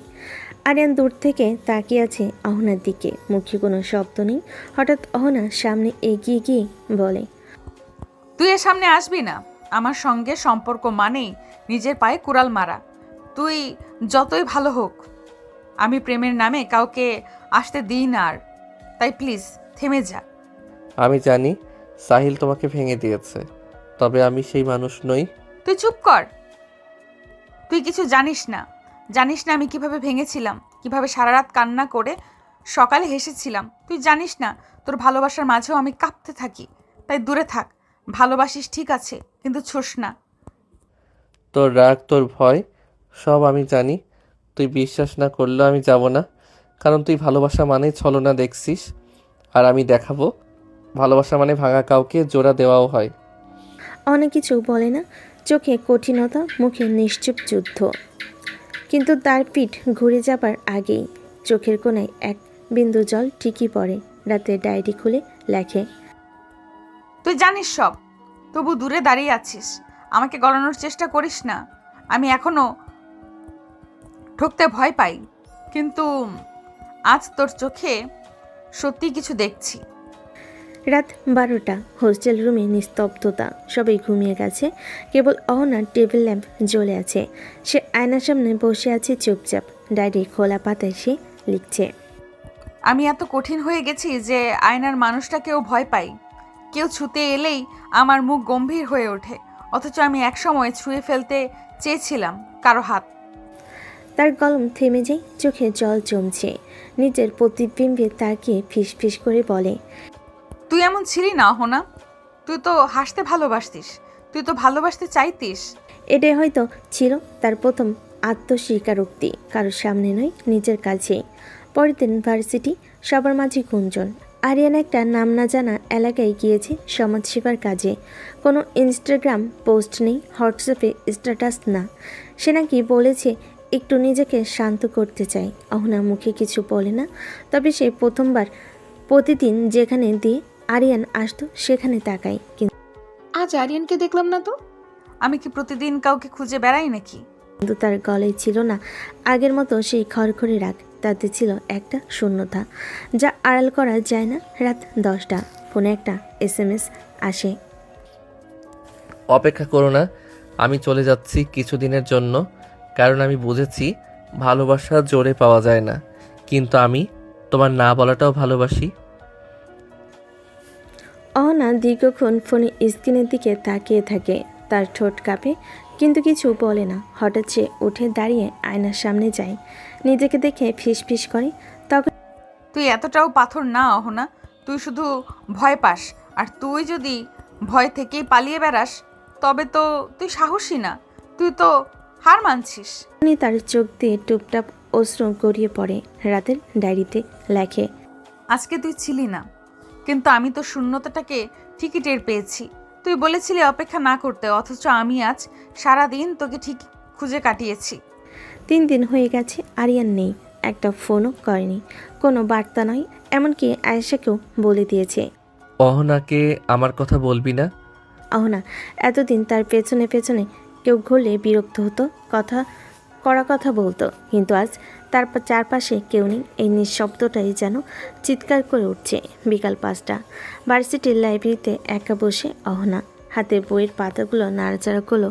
আরিয়ান দূর থেকে তাকিয়ে আছে অহনার দিকে, মুখে কোনো শব্দ নেই। হঠাৎ অহনা সামনে এগিয়ে গিয়ে বলে, তুই এর সামনে আসবি না। আমার সঙ্গে সম্পর্ক মানেই নিজের পায়ে কুড়াল মারা। তুই যতই ভালো হোক, আমি প্রেমের নামে কাউকে আসতে দিই না আর। তাই প্লিজ থেমে যা। আমি জানি সাহিল তোমাকে ভেঙে দিয়েছে, তবে আমি সেই মানুষ নই। তুই চুপ কর। তুই কিছু জানিস না। জানিস না আমি কিভাবে ভেঙেছিলাম, কিভাবে সারা রাত কান্না করে সকালে হেসেছিলাম। তুই জানিস না তোর ভালোবাসার মাঝেও আমি কাঁপতে থাকি। তাই দূরে থাক। ভালোবাসিস ঠিক আছে, কিন্তু ছোস না। তোর রাগ, তোর ভয় সব আমি জানি। তুই বিশ্বাস না করলেও আমি যাব না, কারণ তুই ভালোবাসা মানে ছলনা দেখছিস, আর আমি দেখাবো ভালোবাসা মানে ভাঙা কাউকে জোড়া দেওয়াও হয়। অনেক কিছু বলে না, চোখে কঠিনতা, মুখে নিশ্চুপ যুদ্ধ। কিন্তু তার পিঠ ঘুরে যাবার আগেই চোখের কোণায় এক বিন্দু জল ঠিকই পড়ে। রাতে ডায়েরি খুলে লেখে, তুই জানিস সব, তবু দূরে দাঁড়িয়ে আছিস। আমাকে গলানোর চেষ্টা করিস না। আমি এখনো ঠকতে ভয় পাই, কিন্তু আজ তোর চোখে সত্যি কিছু দেখছি। রাত 12টা। হোস্টেল রুমে নিস্তব্ধতা, সবাই ঘুমিয়ে গেছে। কেবল অহনার টেবিল ল্যাম্প জ্বলে আছে। সে আয়নার সামনে বসে আছে চুপচাপ, ডায়েরি খোলা পাতায় সে লিখছে। আমি এত কঠিন হয়ে গেছি যে আয়নার মানুষটাকেও ভয় পাই। কেউ ছুতে এলেই আমার মুখ গম্ভীর হয়ে ওঠে, অথচ আমি একসময় ছুঁয়ে ফেলতে চেয়েছিলাম কারো হাত। তার কলম থেমে যায়, চোখে জল জমছে। নিজের প্রতিবিম্বে তাকিয়ে ফিসফিস করে বলে, তুই এমন ছিলি না অহনা। তুই তো হাসতে ভালোবাসতিস, তুই তো ভালোবাসতে চাইতিস। এটাই হয়তো ছিল তার প্রথম আত্মস্বীকারোক্তি, কারোর সামনে নয়, নিজের কাছেই। পরের দিন ভার্সিটি, সবার মাঝে গুঞ্জন। আরিয়ান একটা নাম না জানা এলাকায় গিয়েছে সমাজসেবার কাজে। কোনো ইনস্টাগ্রাম পোস্ট নেই, হোয়াটসঅ্যাপে স্ট্যাটাস না। সে নাকি বলেছে একটু নিজেকে শান্ত করতে চাই। অহনা মুখে কিছু বলে না, তবে সে প্রথমবার প্রতিদিন যেখানে দিয়ে আরিয়ান আসতো সেখানে তাকাই। আজ আরিয়ানকে দেখলাম না তো। আমি কি প্রতিদিন কাউকে খুঁজে বেড়াই নাকি? কিন্তু তার গলায় ছিল না আগের মতো সেই খড়খড়ে রাগ, তাতে ছিল একটা শূন্যতা যা আড়াল করা যায় না। রাত 10টা, ফোনে একটা SMS আসে। অপেক্ষা করো না, আমি চলে যাচ্ছি কিছুদিনের জন্য, কারণ আমি বুঝেছি ভালোবাসা জোরে পাওয়া যায় না, কিন্তু আমি তোমার না বলাটাও ভালোবাসি। অহনা দীর্ঘক্ষণ ফোনে স্ক্রিনের দিকে তাকিয়ে থাকে। তার ঠোঁট কাঁপে, কিন্তু কিছু বলে না। হঠাৎ সে উঠে দাঁড়িয়ে আয়নার সামনে যায়, নিজেকে দেখে ফিসফিস করে। তখন তুই এতটাও পাথর না অহনা। তুই শুধু ভয় পাস, আর তুই যদি ভয় থেকেই পালিয়ে বেড়াস তবে তো তুই সাহসী না, তুই তো হার মানছিস। তার চোখ দিয়ে টুপটাপ অশ্রু গড়িয়ে পড়ে। রাতের ডায়েরিতে লেখে, আজকে তুই ছিলি না, কিন্তু আমি তো শূন্যতাটাকে ঠিকই টের পেয়েছি। তুই বলেছিলি অপেক্ষা না করতে, অথচ আমি আজ সারাদিন তোকে ঠিক খুঁজে কাটিয়েছি। 3 দিন হয়ে গেছে, আরিয়ান নেই, একটা ফোনও করেনি, কোনো বার্তা নয়। এমনকি আয়েশাকেও বলে দিয়েছে, অহনাকে আমার কথা বলবি না। অহনা এতদিন তার পেছনে পেছনে কেউ ঘুরলে বিরক্ত হতো, কথা বলতো, কিন্তু আজ তার চারপাশে কেউ নেই। এই নিঃশব্দটাই যেন চিৎকার করে উঠছে। বিকাল 5টা, ভার্সিটির লাইব্রেরিতে একা বসে অহনা, হাতে বইয়ের পাতাগুলো নাড়াচাড়া করলো,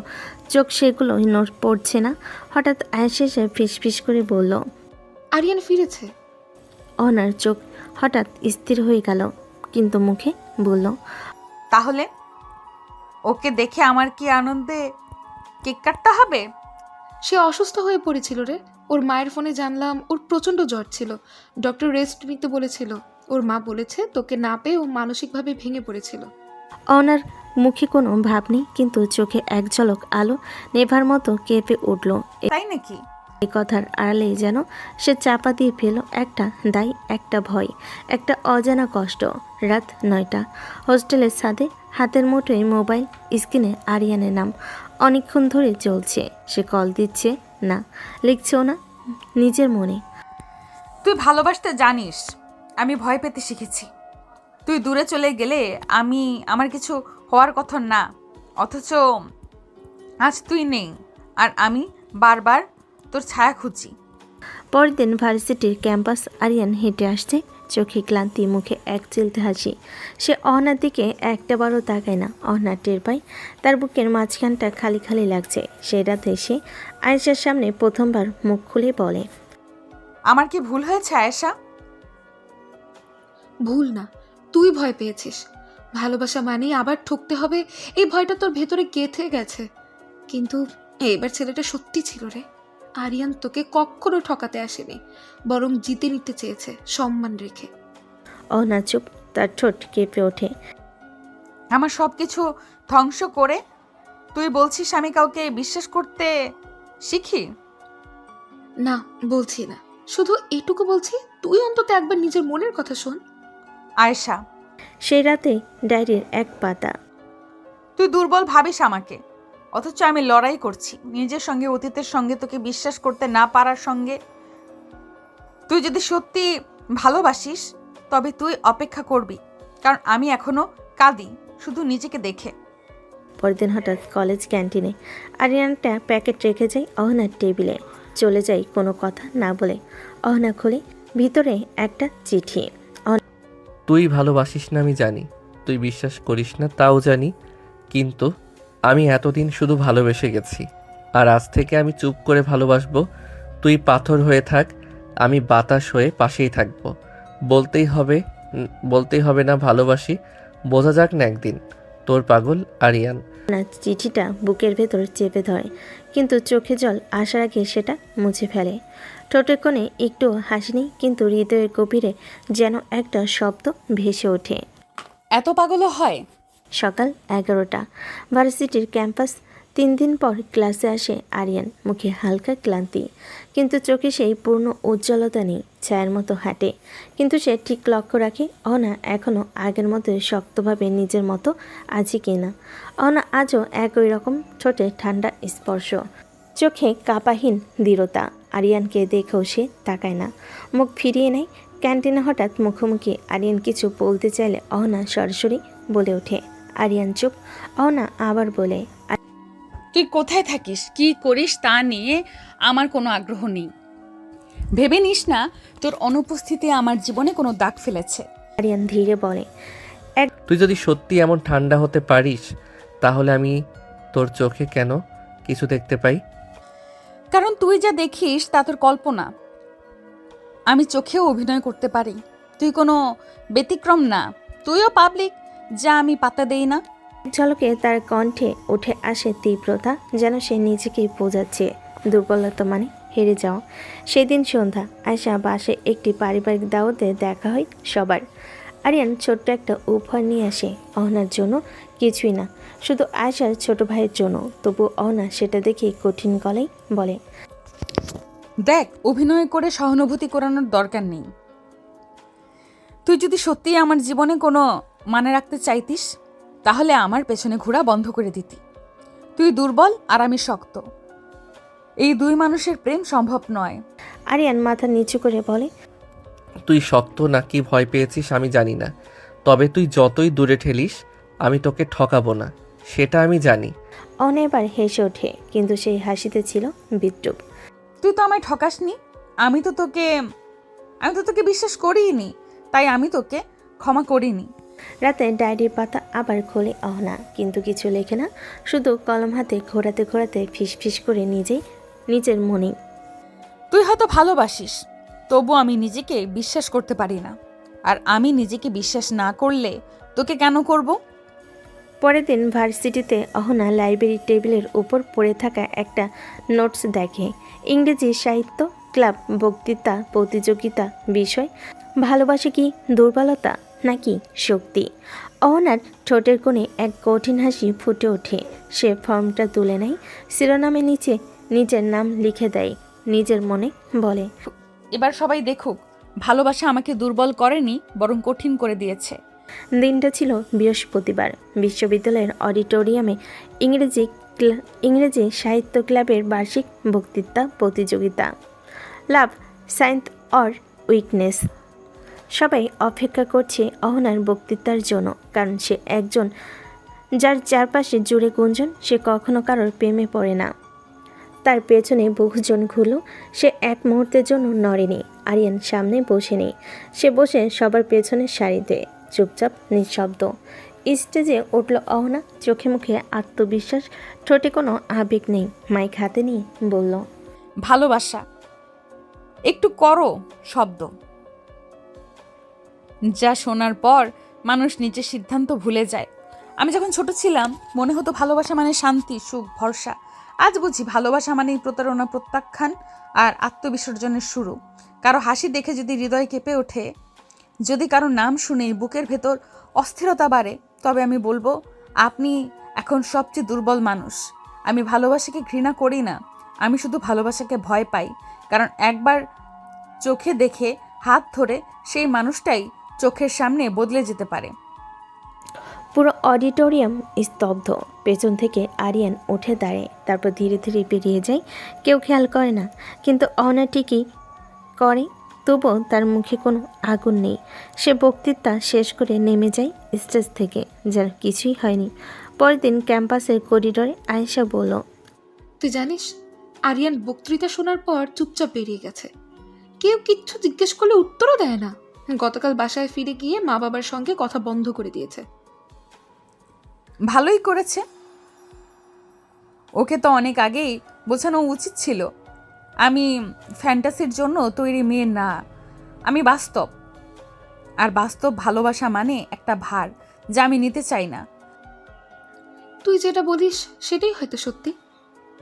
চোখ সেগুলো নোট পড়ছে না। হঠাৎ আয়েশা এসে ফিসফিস করে বলল, আরিয়ান ফিরেছে। অহনার চোখ হঠাৎ স্থির হয়ে গেল, কিন্তু মুখে বলল, তাহলে ওকে দেখে আমার কি আনন্দে কেক কাটতে হবে? সে অসুস্থ হয়ে পড়েছিল রে। ওর মায়ের ফোনে জানলাম ওর প্রচণ্ড জ্বর ছিল, ডক্টর রেস্ট নিতে বলেছিল। ওর মা বলেছে তোকে না পেয়ে ও মানসিকভাবে ভেঙে পড়েছিল। অহনার মুখে কোনো ভাব নেই, কিন্তু চোখে এক ঝলক আলো নেভার মতো কেঁপে উঠল। তাই নাকি? এই কথার আড়ালেই যেন সে চাপা দিয়ে ফেল একটা দায়, একটা ভয়, একটা অজানা কষ্ট। রাত 9টা, হোস্টেলের ছাদে, হাতের মুঠোয় মোবাইল, স্ক্রিনে আরিয়ানের নাম অনেকক্ষণ ধরে চলছে। সে কল দিচ্ছে না, লিখছেও না, নিজের মনে। তুই ভালোবাসতে জানিস, আমি ভয় পেতে শিখেছি। তুই দূরে চলে গেলে আমার কিছু হওয়ার কথা না, অথচ আজ তুই নেই, আর আমি বারবার তোর ছায়া খুঁজি। পরের দিন ভার্সিটির ক্যাম্পাস, আরিয়ান হেঁটে আসছে, চোখে ক্লান্তি, মুখে এক চিলতে হাসি। সে অহনার দিকে একটাবারও তাকায় না। অহনা টের পায় তার বুকের মাঝখানটা খালি খালি লাগছে। সেই রাতে সে আয়েশার সামনে প্রথমবার মুখ খুলে বলে, আমার কি ভুল হয়েছে আয়েশা? ভুল না, তুই ভয় পেয়েছিস। ভালোবাসা মানেই আবার ঠকতে হবে, এই ভয়টা তোর ভেতরে গেঁথে গেছে। কিন্তু এবার ছেলেটা সত্যি ছিল রে। আরিয়ান তোকে কখনো ঠকাতে আসেনি, বরং জিতে নিতে চেয়েছে সম্মান রেখে। অহনা চুপ, তার ঠোঁট কেঁপে ওঠে। আমার সব কিছু ধ্বংস করে তুই বলছিস আমি কাউকে বিশ্বাস করতে শিখি? না, বলছি না, শুধু এটুকু বলছি, তুই অন্তত একবার নিজের মনের কথা শোন। আয়েশা, সেই রাতে ডায়েরির এক পাতা। তুই দুর্বল ভাবিস আমাকে, অথচ আমি লড়াই করছি নিজের সঙ্গে, অতীতের সঙ্গে, তোকে বিশ্বাস করতে না পারার সঙ্গে। তুই যদি সত্যি ভালোবাসিস তবে তুই অপেক্ষা করবি, কারণ আমি এখনো কাঁদি শুধু নিজেকে দেখে। পরের দিন হঠাৎ কলেজ ক্যান্টিনে আরিয়ানটা প্যাকেট রেখে যায় অহনার টেবিলে, চলে যায় কোনো কথা না বলে। অহনা খুলে, ভিতরে একটা চিঠি। তুই ভালোবাসিস না আমি জানি, তুই বিশ্বাস করিস না তাও জানি, কিন্তু আমি এতদিন শুধু ভালোবেসে গেছি, আর আজ থেকে আমি চুপ করে ভালোবাসবো। তুই পাথর হয়ে থাক, আমি বাতাস হয়ে পাশেই থাকবো। বলতেই হবে না ভালোবাসি, বোঝা যাক না একদিন। তোর পাগল আরিয়ান। অহনা চিঠিটা বুকের ভেতর চেপে ধরে, কিন্তু চোখে জল আসার আগে সেটা মুছে ফেলে। ঠোঁটের কোণে একটু হাসি নেই, কিন্তু হৃদয়ের গভীরে যেন একটা শব্দ ভেসে ওঠে। এত পাগলও হয়? সকাল 11টা, ভার্সিটির ক্যাম্পাস। 3 দিন পর ক্লাসে আসে আরিয়ান, মুখে হালকা ক্লান্তি, কিন্তু চোখে সেই পূর্ণ উজ্জ্বলতা নেই। ছায়ার মতো হাঁটে, কিন্তু সে ঠিক লক্ষ্য রাখে অহনা এখনও আগের মতো শক্তভাবে নিজের মতো আছে কি না। অহনা আজও একই রকম, ঠোঁটে ঠান্ডা স্পর্শ, চোখে কাঁপাহীন দৃঢ়তা। আরিয়ানকে দেখেও সে তাকায় না, মুখ ফিরিয়ে নেয়। ক্যান্টিনে হঠাৎ মুখোমুখি আরিয়ান কিছু বলতে চাইলে অহনা সরাসরি বলে ওঠে, আরিয়ান চুপ। অহনা আবার বলে, তুই কোথায় থাকিস, কি করিস তা নিয়ে আমার কোনো আগ্রহ নেই। ভেবে নিস না তোর অনুপস্থিতি আমার জীবনে কোনো দাগ ফেলেছে। আরিয়ান ধীরে বলে, তুই যদি সত্যি এমন ঠান্ডা হতে পারিস, তাহলে আমি তোর চোখে কেন কিছু দেখতে পাই? কারণ তুই যা দেখিস তা তোর কল্পনা। আমি চোখেও অভিনয় করতে পারি, তুই কোনো ব্যতিক্রম না। তুইও পাবলিক, যা আমি পাত্তা দেই না। ঝলকে তার কণ্ঠে উঠে আসে তীব্রতা, যেন সে নিজেকেই বোঝাচ্ছে দুর্বলতা মানে হেরে যাওয়া। সেদিন সন্ধ্যা, আয়শা বাসে একটি পারিবারিক দাওয়াতে দেখা হয় সবার। আরিয়ান ছোট্ট একটা উপহার নিয়ে আসে অহনার জন্য, কিছুই না, শুধু আয়শার ছোট ভাইয়ের জন্য। তবু অহনা সেটা দেখে কঠিন গলায় বলে, দেখ, অভিনয় করে সহানুভূতি করানোর দরকার নেই। তুই যদি সত্যিই আমার জীবনে কোনো মানে রাখতে চাইতিস, তাহলে আমার পেছনে ঘোরা বন্ধ করে দিতি। তুই দুর্বল আর আমি শক্ত, এই দুই মানুষের প্রেম সম্ভব নয়। আরিয়ান মাথা নিচু করে বলে, তুই শক্ত নাকি ভয় পেয়েছিস আমি জানি না, তবে তুই যতই দূরে ঠেলিস আমি তোকে ঠকাবো না, সেটা আমি জানি। অহনা এবার হেসে ওঠে, কিন্তু সেই হাসিতে ছিল বিদ্রুপ। তুই তো আমায় ঠকাসনি, আমি তো তোকে বিশ্বাস করিনি, তাই আমি তোকে ক্ষমা করিনি। রাতে ডায়েরির পাতা আবার খোলে অহনা, কিন্তু কিছু লেখে না, শুধু কলম হাতে ঘোরাতে ঘোরাতে ফিস করে নিজের মনে। তুই হয়তো ভালোবাসিস, তবু আমি নিজেকে বিশ্বাস করতে পারি না, আর আমি নিজেকে বিশ্বাস না করলে তোকে কেন করব? পরের দিন ভার্সিটিতে অহনা লাইব্রেরি টেবিলের উপর পড়ে থাকা একটা নোটস দেখে। ইংরেজি সাহিত্য ক্লাব বক্তৃতা প্রতিযোগিতা বিষয় ভালোবাসা কি দুর্বলতা নাকি শক্তি? অহনার ঠোঁটের কোণে এক কঠিন হাসি ফুটে ওঠে। সে ফর্মটা তুলে নেয়, শিরোনামের নিচে নিজের নাম লিখে দেয়। নিজের মনে বলে, এবার সবাই দেখুক, ভালোবাসা আমাকে দুর্বল করেনি, বরং কঠিন করে দিয়েছে। দিনটা ছিল বৃহস্পতিবার। বিশ্ববিদ্যালয়ের অডিটোরিয়ামে ইংরেজি সাহিত্য ক্লাবের বার্ষিক বক্তৃতা প্রতিযোগিতা, লাভ সাইন্স অর উইকনেস। সবাই অপেক্ষা করছে অহনার বক্তৃতার জন্য, কারণ সে একজন যার চারপাশে জুড়ে গুঞ্জন। সে কখনো কারোর প্রেমে পড়ে না। তার পেছনে বহুজন ঘুরল, সে এক মুহূর্তের জন্য নড়েনি। আরিয়ান সামনে বসে নেই, সে বসে সবার পেছনের সারিতে, চুপচাপ নিঃশব্দ। স্টেজে উঠল অহনা, চোখে মুখে আত্মবিশ্বাস, ঠোঁটে কোনো আবেগ নেই। মাইক হাতে নিয়ে বলল, ভালোবাসা একটু করো শব্দ। যা শোনার পর মানুষ নিজের সিদ্ধান্ত ভুলে যায়। আমি যখন ছোট ছিলাম মনে হতো ভালোবাসা মানে শান্তি, সুখ, ভরসা। আজ বুঝি ভালোবাসা মানেই প্রতারণা, প্রত্যাখ্যান আর আত্মবিসর্জনের শুরু। কারো হাসি দেখে যদি হৃদয় কেঁপে ওঠে, যদি কারো নাম শুনেই বুকের ভেতর অস্থিরতা বাড়ে, তবে আমি বলবো আপনি এখন সবচেয়ে দুর্বল মানুষ। আমি ভালোবাসাকে ঘৃণা করি না, আমি শুধু ভালোবাসাকে ভয় পাই। কারণ একবার চোখে দেখে হাত ধরে সেই মানুষটাই চোখের সামনে বদলে যেতে পারে। পুরো অডিটোরিয়াম স্তব্ধ। পেছন থেকে আরিয়ান উঠে দাঁড়ায়, তারপর ধীরে ধীরে বেরিয়ে যায়। কেউ খেয়াল করে না, কিন্তু অহনা ঠিকই করে। তবুও তার মুখে কোনো আগুন নেই। সে বক্তৃতা শেষ করে নেমে যায় স্টেজ থেকে, যেন কিছুই হয়নি। পরের দিন ক্যাম্পাসের করিডোরে আয়েশা বলল, তুই জানিস আরিয়ান বক্তৃতা শোনার পর চুপচাপ বেরিয়ে গেছে। কেউ কিচ্ছু জিজ্ঞেস করলে উত্তরও দেয় না। গতকাল বাসায় ফিরে গিয়ে মা বাবার সঙ্গে কথা বন্ধ করে দিয়েছে। ভালোই করেছে, ওকে তো অনেক আগেই বোঝানো উচিত ছিল। আমি ফ্যান্টাসির জন্য তৈরি মেয়ে না, আমি বাস্তব। আর বাস্তব ভালোবাসা মানে একটা ভার যা আমি নিতে চাই না। তুই যেটা বলিস সেটাই হয়তো সত্যি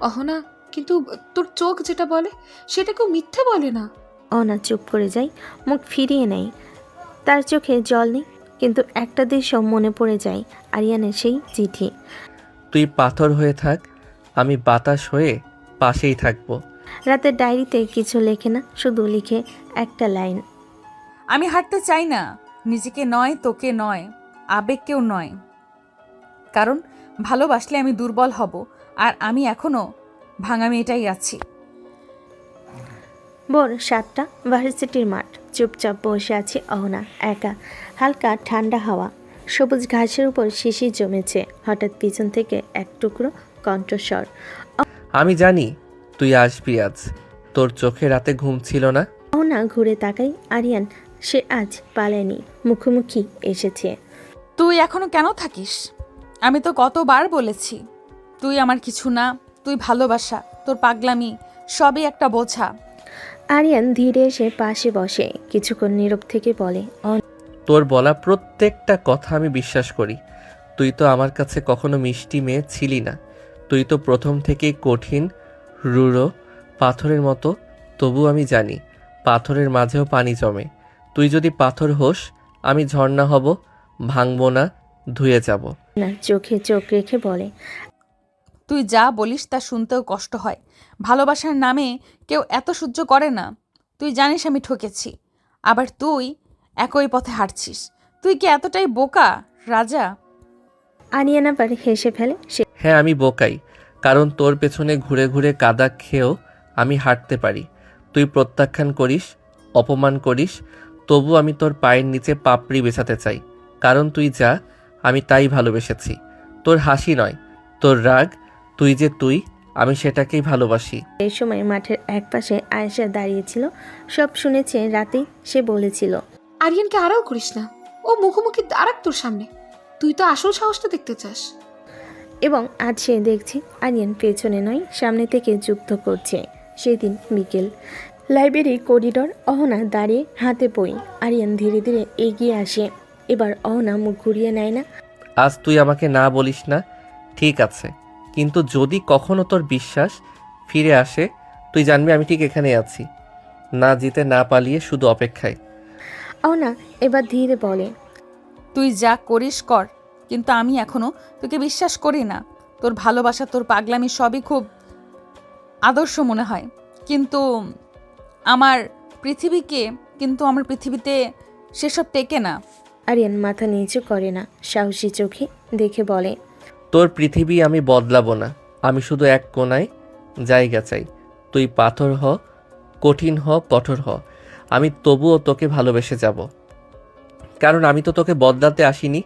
অহনা, কিন্তু তোর চোখ যেটা বলে সেটা কেউ মিথ্যে বলে না। অহনা চুপ করে যায়, মুখ ফিরিয়ে নেয়। তার চোখে জল নেই, কিন্তু একটা দৃশ্য মনে পড়ে যায়, আরিয়ানের সেই চিঠি। তুই পাথর হয়ে থাক, আমি বাতাস হয়ে পাশেই থাকবো। রাতের ডায়েরিতে কিছু লেখে না, শুধু লিখে একটা লাইন, আমি হাঁটতে চাই না, নিজেকে নয়, তোকে নয়, আবেগকেও নয়। কারণ ভালোবাসলে আমি দুর্বল হব, আর আমি এখনো ভাঙা মেয়েটাই আছি। ভোর 7টা, ভার্সিটির মাঠ। চুপচাপ বসে আছে অহনা একা। হালকা ঠান্ডা হাওয়া, সবুজ ঘাসের উপর শিশির জমেছে। হঠাৎ পিছন থেকে এক টুকরো কণ্ঠস্বর, আমি জানি তুই আসবি আজ, তোর চোখে রাতে ঘুম ছিল না। অহনা ঘুরে তাকাই, আরিয়ান। সে আজ পালায়নি, মুখোমুখি এসেছে। তুই এখনো কেন থাকিস? আমি তো কতবার বলেছি তুই আমার কিছু না, তুই ভালোবাসা, তোর পাগলামি সবই একটা বোঝা। আরিয়ান ধীরে এসে পাশে বসে, কিছুক্ষণ নীরব থেকে বলে, তোর বলা প্রত্যেকটা কথা আমি বিশ্বাস করি। তুই তো আমার কাছে কখনো মিষ্টি মেয়ে ছিলি না, তুই তো প্রথম থেকেই কঠিন, রূঢ়, পাথরের মতো। তবু আমি জানি পাথরের মাঝেও পানি জমে। তুই যদি পাথর হোস, আমি ঝর্ণা হব, ভাঙবো না, ধুয়ে যাব। না চোখে চোখ রেখে বলে, তুই যা বলিস তা শুনতেও কষ্ট হয়। ভালোবাসার নামে কেউ এত সহ্য করে না। তুই জানিস আমি ঠকেছি, আবার তুই একই পথে হাঁটছিস। তুই কি এতটাই বোকা রাজা? আরিয়ান আবার হেসে ফেলে। সে হ্যাঁ, আমি বোকাই, কারণ তোর পেছনে ঘুরে ঘুরে কাদা খেয়েও আমি হাঁটতে পারি। তুই প্রত্যাখ্যান করিস, অপমান করিস, তবু আমি তোর পায়ের নিচে পাপড়ি বেছাতে চাই। কারণ তুই যা, আমি তাই ভালোবেসেছি। তোর হাসি নয়, তোর রাগ, তুই যে তুই, আমি সেটাকেই ভালোবাসি। এই সময় মাঠের একপাশে আয়েশা দাঁড়িয়েছিল, সব শুনেছে। রাতেই সে বলেছিল, আরিয়ানকে আড়াল করিস না, ও মুখোমুখি দাঁড়াক তোর সামনে। তুই তো আসল সাহসটা দেখতে চাস। এবং আজ সে দেখছে আরিয়ান পেছনে নয় সামনে থেকে যুদ্ধ করছে। সেদিন বিকেল, লাইব্রেরি করিডোর। অহনা দাঁড়িয়ে হাতে বই। আরিয়ান ধীরে ধীরে এগিয়ে আসে। এবার অহনা মুখ ঘুরিয়ে নেয় না। আজ তুই আমাকে না বলিস না, ঠিক আছে, কিন্তু যদি কখনো তোর বিশ্বাস ফিরে আসে, তুই জানবি আমি ঠিক এখানে আছি, না জিতে না পালিয়ে, শুধু অপেক্ষায়। অহনা এবার ধীরে বলে, তুই যা করিস কর, কিন্তু আমি এখনো তোকে বিশ্বাস করি না। তোর ভালোবাসা, তোর পাগলামি সবই খুব আদর্শ মনে হয়, কিন্তু আমার আমার পৃথিবীতে সেসব টেকে না। আরিয়ান মাথা নিচু করে না, সাহসী চোখে দেখে বলে, তোর পৃথিবী আমি বদলাবো না, আমি শুধু এক কোণায় জায়গা চাই। তুই পাথর হ, কঠিন হ, কঠোর হ, আমি তবুও তোকে ভালোবেসে যাব। কারণ আমি তো তোকে বদলাতে আসিনি,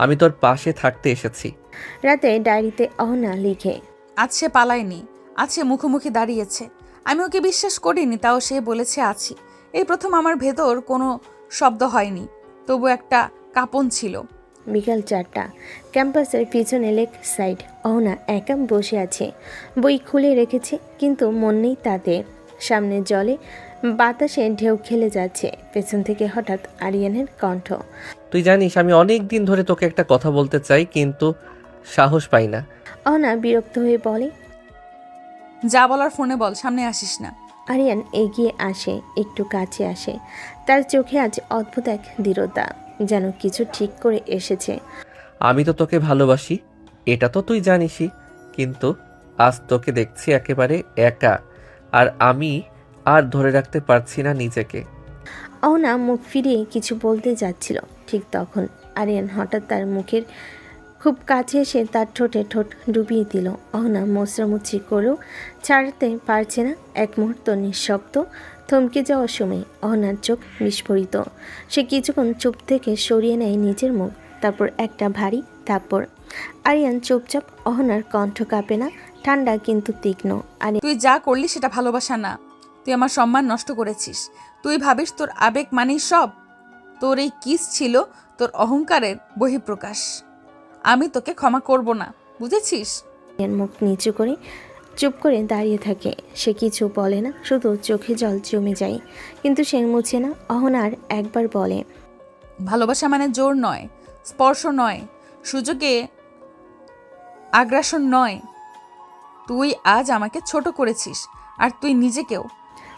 আমি তোর পাশে থাকতে এসেছি। রাতে ডায়েরিতে অহনা লিখে, আজ সে পালায়নি, আজ সে মুখোমুখি দাঁড়িয়েছে। আমি ওকে বিশ্বাস করিনি, তাও সে বলেছে আছি। এই প্রথম আমার ভেতর কোনো শব্দ হয়নি, তবু একটা কাঁপন ছিল। বিকাল 4টা, ক্যাম্পাসের পিছনে লেক সাইড। অহনা একা বসে আছে, বই খুলে রেখেছে, কিন্তু মন নেই তাতে। সামনে জলে বাতাসে ঢেউ খেলে যাচ্ছে। পেছন থেকে হঠাৎ আরিয়ানের কণ্ঠ। তুই জানিস আমি অনেক দিন ধরে তোকে একটা কথা বলতে চাই, কিন্তু সাহস পাই না। অহনা বিরক্ত হয়ে বলে, যা বলার ফোনে বল, সামনে আসিস না। আরিয়ান এগিয়ে আসে, একটু কাছে আসে। তার চোখে আজ অদ্ভুত এক দৃঢ়তা, যেন কিছু ঠিক করে এসেছে। আমি তো তোকে ভালোবাসি, এটা তো তুই জানিসই, কিন্তু আজ তোকে দেখছি একেবারে একা, আর আমি আর ধরে রাখতে পারছি না নিজেকে। অহনা মুখ ফিরিয়ে কিছু বলতে যাচ্ছিল, ঠিক তখন আরিয়ান হঠাৎ তার মুখের খুব কাছে এসে তার ঠোঁটে ঠোঁট ডুবিয়ে দিল। অহনা মোচড়ামুচি করেও ছাড়তে পারছে না। এক মুহূর্ত নিঃশব্দ থমকে যাওয়ার সময় অহনার চোখ বিস্ফোরিত। সে কিছুক্ষণ চুপ থেকে সরিয়ে নেয় নিজের মুখ, তারপর একটা ভারী থাপ্পড়। আরিয়ান চুপচাপ। অহনার কণ্ঠ কাঁপে না, ঠান্ডা কিন্তু তীক্ষ্ণ। তুই যা করলি সেটা ভালোবাসা না, তুই আমার সম্মান নষ্ট করেছিস। তুই ভাবিস তোর আবেগ মানেই সব। তোর এই কিস ছিল তোর অহংকারের বহিঃপ্রকাশ। আমি তোকে ক্ষমা করব না, বুঝেছিস? আরিয়ান মুখ নিচু করে চুপ করে দাঁড়িয়ে থাকে। সে কিছু বলে না, শুধু চোখে জল জমে যায়, কিন্তু সে মুছে না। অহনার একবার বলে, ভালোবাসা মানে জোর নয়, স্পর্শ নয়, সুযোগে আগ্রাসন নয়। তুই আজ আমাকে ছোট করেছিস, আর তুই নিজেকেও।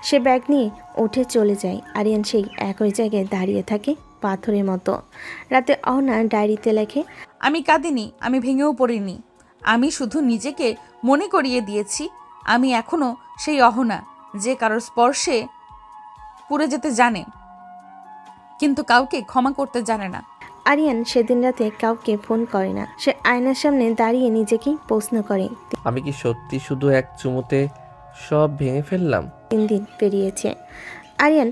সে ব্যাগ নিয়ে উঠে চলে যায়। আরিয়ান সেই একই জায়গায় দাঁড়িয়ে থাকে, পাথরের মতো। রাতে অহনা ডায়েরিতে লেখে, আমি কাঁদিনি, আমি ভেঙেও পড়িনি, আমি শুধু নিজেকে মনে করিয়ে দিয়েছি আমি এখনো সেই অহনা যে কারোর স্পর্শে পুড়ে যেতে জানে, কিন্তু কাউকে ক্ষমা করতে জানে না। আরিয়ান সেদিন রাতে কাউকে ফোন করে না। সে আয়নার সামনে দাঁড়িয়ে নিজেকেই প্রশ্ন করে, আমি কি সত্যি শুধু এক চুমুতে সব ভেঙে ফেললাম? 3 দিন পেরিয়েছে। আরিয়ান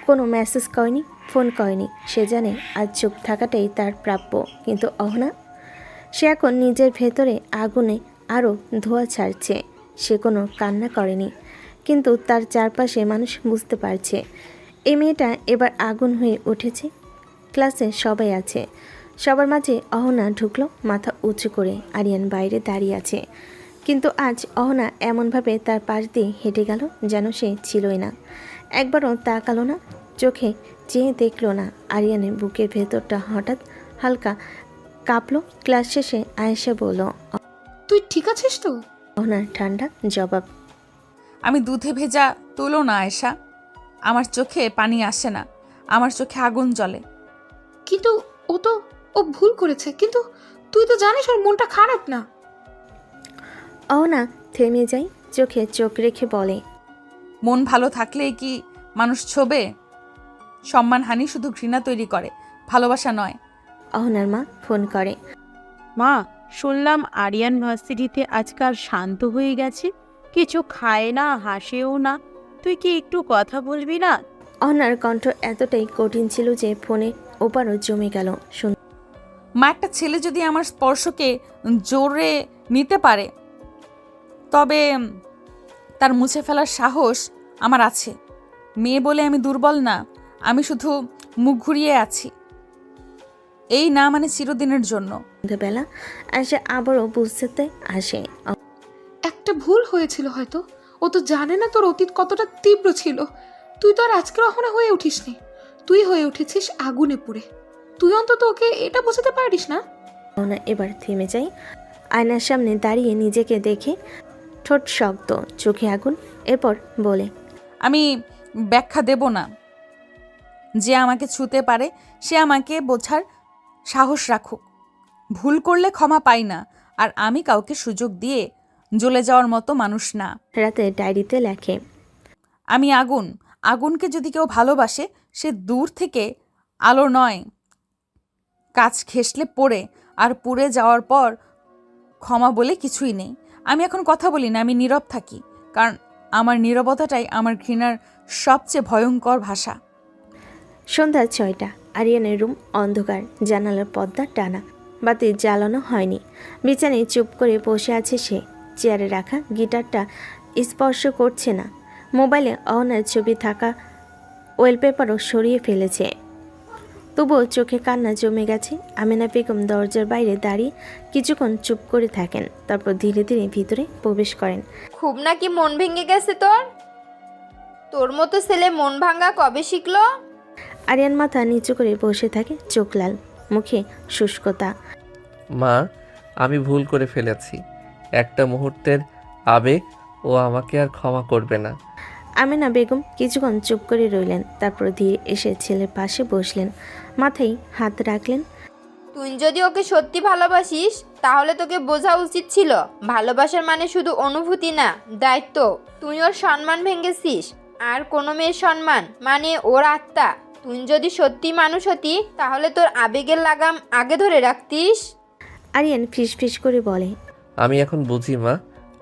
কোনো মেসেজ করেনি, ফোন করেনি। সে জানে আজ চুপ থাকাটাই তার প্রাপ্য। কিন্তু অহনা, সে এখন নিজের ভেতরে আগুনে আরও ধোঁয়া ছাড়ছে। সে কোনো কান্না করেনি, কিন্তু তার চারপাশে মানুষ বুঝতে পারছে এই মেয়েটা এবার আগুন হয়ে উঠেছে। ক্লাসে সবাই আছে, সবার মাঝে অহনা ঢুকলো মাথা উঁচু করে। আরিয়ান বাইরে দাঁড়িয়ে আছে, কিন্তু আজ অহনা এমনভাবে তার পাশ দিয়ে হেঁটে গেল যেন সে ছিলই না। একবারও তাকালো না, চোখে চেয়ে দেখলো না। আরিয়ানের বুকের ভেতরটা হঠাৎ হালকা কাঁপলো। ক্লাস শেষে আয়েশা বলল, তুই ঠিক আছিস তো? অহনার ঠান্ডা জবাব, আমি দুধে ভেজা তুলো না আয়েশা, আমার চোখে পানি আসে না, আমার চোখে আগুন জ্বলে। কিন্তু ও ভুল করেছে, কিন্তু তুই তো জানিস ওর মনটা খারাপ না। অহনা থেমে যায়, চোখে চোখ রেখে বলে, মন ভালো থাকলেই কি মানুষ ছোবে? সম্মানহানি শুধু ঘৃণা তৈরি করে, ভালোবাসা নয়। অহনার মা ফোন করে, মা, শুনলাম আরিয়ান ভার্সিটিতে আজকাল শান্ত হয়ে গেছে, কিছু খায় না, হাসেও না। তুই কি একটু কথা বলবি না? অহনার কণ্ঠ এতটাই কঠিন ছিল যে ফোনে ওপারও জমে গেল। মা, একটা ছেলে যদি আমার স্পর্শকে জোরে নিতে পারে, তবে তার মুছে ফেলার সাহস আমার আছে। মেয়ে বলে আমি দুর্বল না, আমি শুধু মুখ ঘুরিয়ে আছি। এই না মানে চিরদিনের জন্য। সন্ধ্যাবেলা আসে আবারও বুঝতে আসে, একটা ভুল হয়েছিল হয়তো। ও তো জানে না তোর অতীত কতটা তীব্র ছিল। তুই তো আর আজকের অহনা হয়ে উঠিসনি, তুই হয়ে উঠেছিস আগুনে পুড়ে। তুই অন্তত ওকে এটা বোঝাতে পারিস না? অহনা এবার থেমে যায়, আয়নার সামনে দাঁড়িয়ে নিজেকে দেখে, ঠোঁট শক্ত, চোখে আগুন। এরপর বলে, আমি ব্যাখ্যা দেব না। যে আমাকে ছুতে পারে সে আমাকে বোঝার সাহস রাখুক। ভুল করলে ক্ষমা পাই না, আর আমি কাউকে সুযোগ দিয়ে জ্বলে যাওয়ার মতো মানুষ না। রাতে ডায়েরিতে লেখে, আমি আগুন। আগুনকে যদি কেউ ভালোবাসে সে দূর থেকে আলো নয়, কাছ ঘেঁষলে পড়ে, আর পুড়ে যাওয়ার পর ক্ষমা বলে কিছুই নেই। আমি এখন কথা বলি না, আমি নীরব থাকি, কারণ আমার নীরবতাটাই আমার ঘৃণার সবচেয়ে ভয়ঙ্কর ভাষা। সন্ধ্যা 6টা। আরিয়ানের রুম অন্ধকার, জানালার পর্দা টানা, বাতি জ্বালানো হয়নি। বিছানায় চুপ করে বসে আছে সে। চেয়ারে রাখা গিটারটা স্পর্শ করছে না। মোবাইলে অহনার ছবি থাকা ওয়েলপেপারও সরিয়ে ফেলেছে। তবুও চোখে কান্না জমে গেছে। আমেনা বেগম দরজার বাইরে দাঁড়িয়ে কিছুক্ষণ চুপ করে থাকেন, তারপর ধীরে ধীরে ভিতরে প্রবেশ করেন। খুব নাকি মন ভেঙে গেছে তোর? তোর মতো ছেলে মন ভাঙা কবে শিখলো? আরিয়ান মাথা নিচু করে বসে থাকে, চোখ লাল, মুখে শুষ্কতা। মা, আমি ভুল করে ফেলেছি। একটা মুহূর্তের আবেগ ও আমাকে আর ক্ষমা করবে না। আমেনা বেগম কিছুক্ষণ চুপ করে রইলেন, তারপর ধীরে এসে ছেলের পাশে বসলেন, মাথায় হাত রাখলেন। তুই যদি ওকে সত্যি ভালোবাসিস তাহলে তোকে বোঝা উচিত ছিল ভালোবাসার মানে শুধু অনুভূতি না, দায়িত্ব। তুই ওর সম্মান ভেঙেছিস, আর কোনো মেয়ের সম্মান মানে ওর আত্মা। তুই যদি সত্যি মানুষ হতি তাহলে তোর আবেগের লাগাম আগে ধরে রাখতিস। আরিয়ান ফিস ফিস করে বলে, আমি এখন বুঝি মা,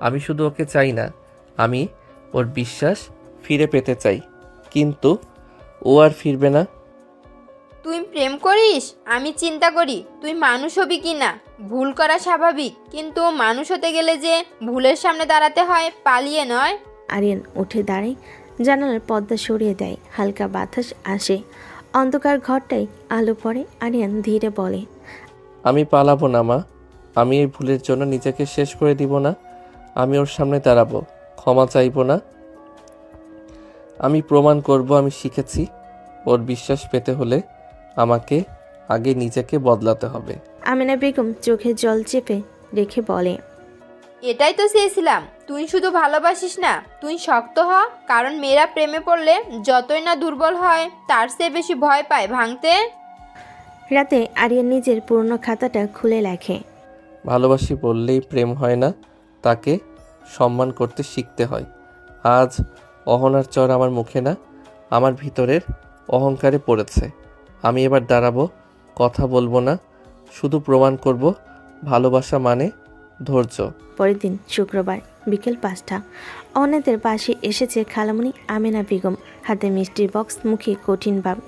আমি শুধু ওকে চাই না, আমি ওর বিশ্বাস ফিরে পেতে চাই, কিন্তু ও আর ফিরবে না। তুই প্রেম করিস, আমি চিন্তা করি তুই মানুষ হবি কি না। ভুল করা স্বাভাবিক, কিন্তু মানুষ হতে গেলে যে ভুলের সামনে দাঁড়াতে হয়, পালিয়ে নয়। আরিয়ান উঠে দাঁড়ায়, জানালার পর্দা সরিয়ে দেয়, হালকা বাতাস আসে, অন্ধকার ঘরটায় আলো পড়ে। আরিয়ান ধীরে বলে, আমি পালাবো না মা, আমি এই ভুলের জন্য নিজেকে শেষ করে দিব না। আমি ওর সামনে দাঁড়াবো, ক্ষমা চাইবো না। আমি প্রমাণ করব আমি শিখেছি। ওর বিশ্বাস পেতে হলে আমাকে আগে নিজেকে বদলাতে হবে। আমেনা বেগম চোখে জল চেপে রেখে বলে, এটাই তো চেয়েছিলাম। তুই শুধু ভালোবাসিস না, তুই শক্ত হ। কারণ মেয়েরা প্রেমে পড়লে যতই না দুর্বল হয়, তার চেয়ে বেশি ভয় পায় ভাঙতে। রাতে আরিয়ান নিজের পুরনো খাতাটা খুলে লেখে, ভালোবাসি বললেই প্রেম হয় না, তাকে সম্মান করতে শিখতে হয়। আজ অহনার চর আমার মুখে না, আমার ভিতরের অহংকারে পড়েছে। আমি এবার দাঁড়াবো, কথা বলবো না, শুধু প্রমাণ করব ভালোবাসা মানে ধৈর্য। পরের দিন শুক্রবার বিকেল 5টা। অনেদের পাশে এসেছে খালামণি আমেনা বেগম, হাতে মিষ্টির বক্স, মুখে কঠিন ভাব।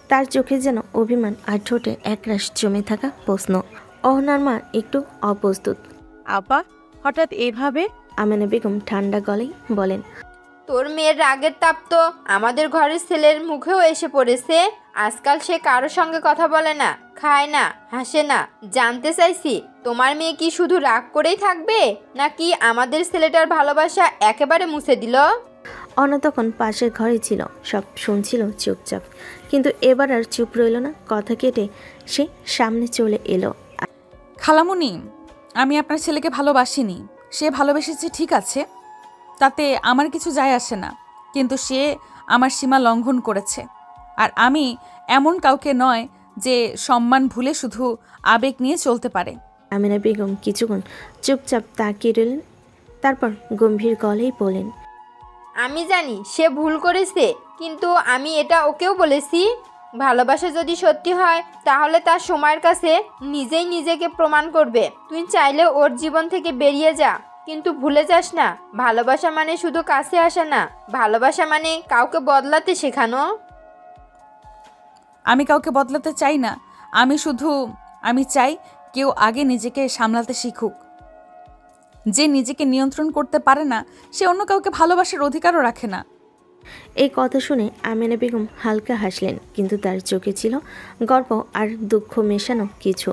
তার চোখে যেন অভিমান, আর ঠোঁটে একরাশ জমে থাকা প্রশ্ন। অহনার মা একটু অপ্রস্তুত। আপা, হঠাৎ এভাবে? আমেনা বেগম ঠান্ডা গলায় বলেন, তোর মেয়ের রাগের তাপ তো আমাদের ঘরের ছেলের মুখেও এসে পড়েছে। আজকাল সে কারোর সঙ্গে কথা বলে না, খায় না, হাসে না। জানতে চাইছি তোমার মেয়ে কি শুধু রাগ করেই থাকবে, নাকি আমাদের ছেলেটার ভালোবাসা একেবারে মুছে দিল? অনা তখন পাশের ঘরে ছিল, সব শুনছিল চুপচাপ, কিন্তু এবার আর চুপ রইল না। কথা কেটে সে সামনে চলে এলো। খালামুনি, আমি আপনার ছেলেকে ভালোবাসিনি। সে ভালোবেসেছে ঠিক আছে, তাতে আমার কিছু যায় আসে না, কিন্তু সে আমার সীমা লঙ্ঘন করেছে। আর আমি এমন কাউকে নয় যে সম্মান ভুলে শুধু আবেগ নিয়ে চলতে পারে। আমেনা বেগম কিছুক্ষণ চুপচাপ তাকিয়ে রইলেন, তারপর গম্ভীর গলায় বলেন, আমি জানি সে ভুল করেছে, কিন্তু আমি এটা ওকেও বলেছি, ভালোবাসা যদি সত্যি হয় তাহলে তার সময়ের কাছে নিজেই নিজেকে প্রমাণ করবে। তুই চাইলে ওর জীবন থেকে বেরিয়ে যা, কিন্তু ভুলে যাস না ভালোবাসা মানে শুধু কাছে আসা না, ভালোবাসা মানে কাউকে বদলাতে শেখানো। আমি কাউকে বদলাতে চাই না, আমি চাই কেউ আগে নিজেকে সামলাতে শিখুক। যে নিজেকে নিয়ন্ত্রণ করতে পারে না সে অন্য কাউকে ভালোবাসার অধিকারও রাখে না। এই কথা শুনে আমেনা বেগম হালকা হাসলেন, কিন্তু তার চোখে ছিল গর্ব আর দুঃখ মেশানো কিছু।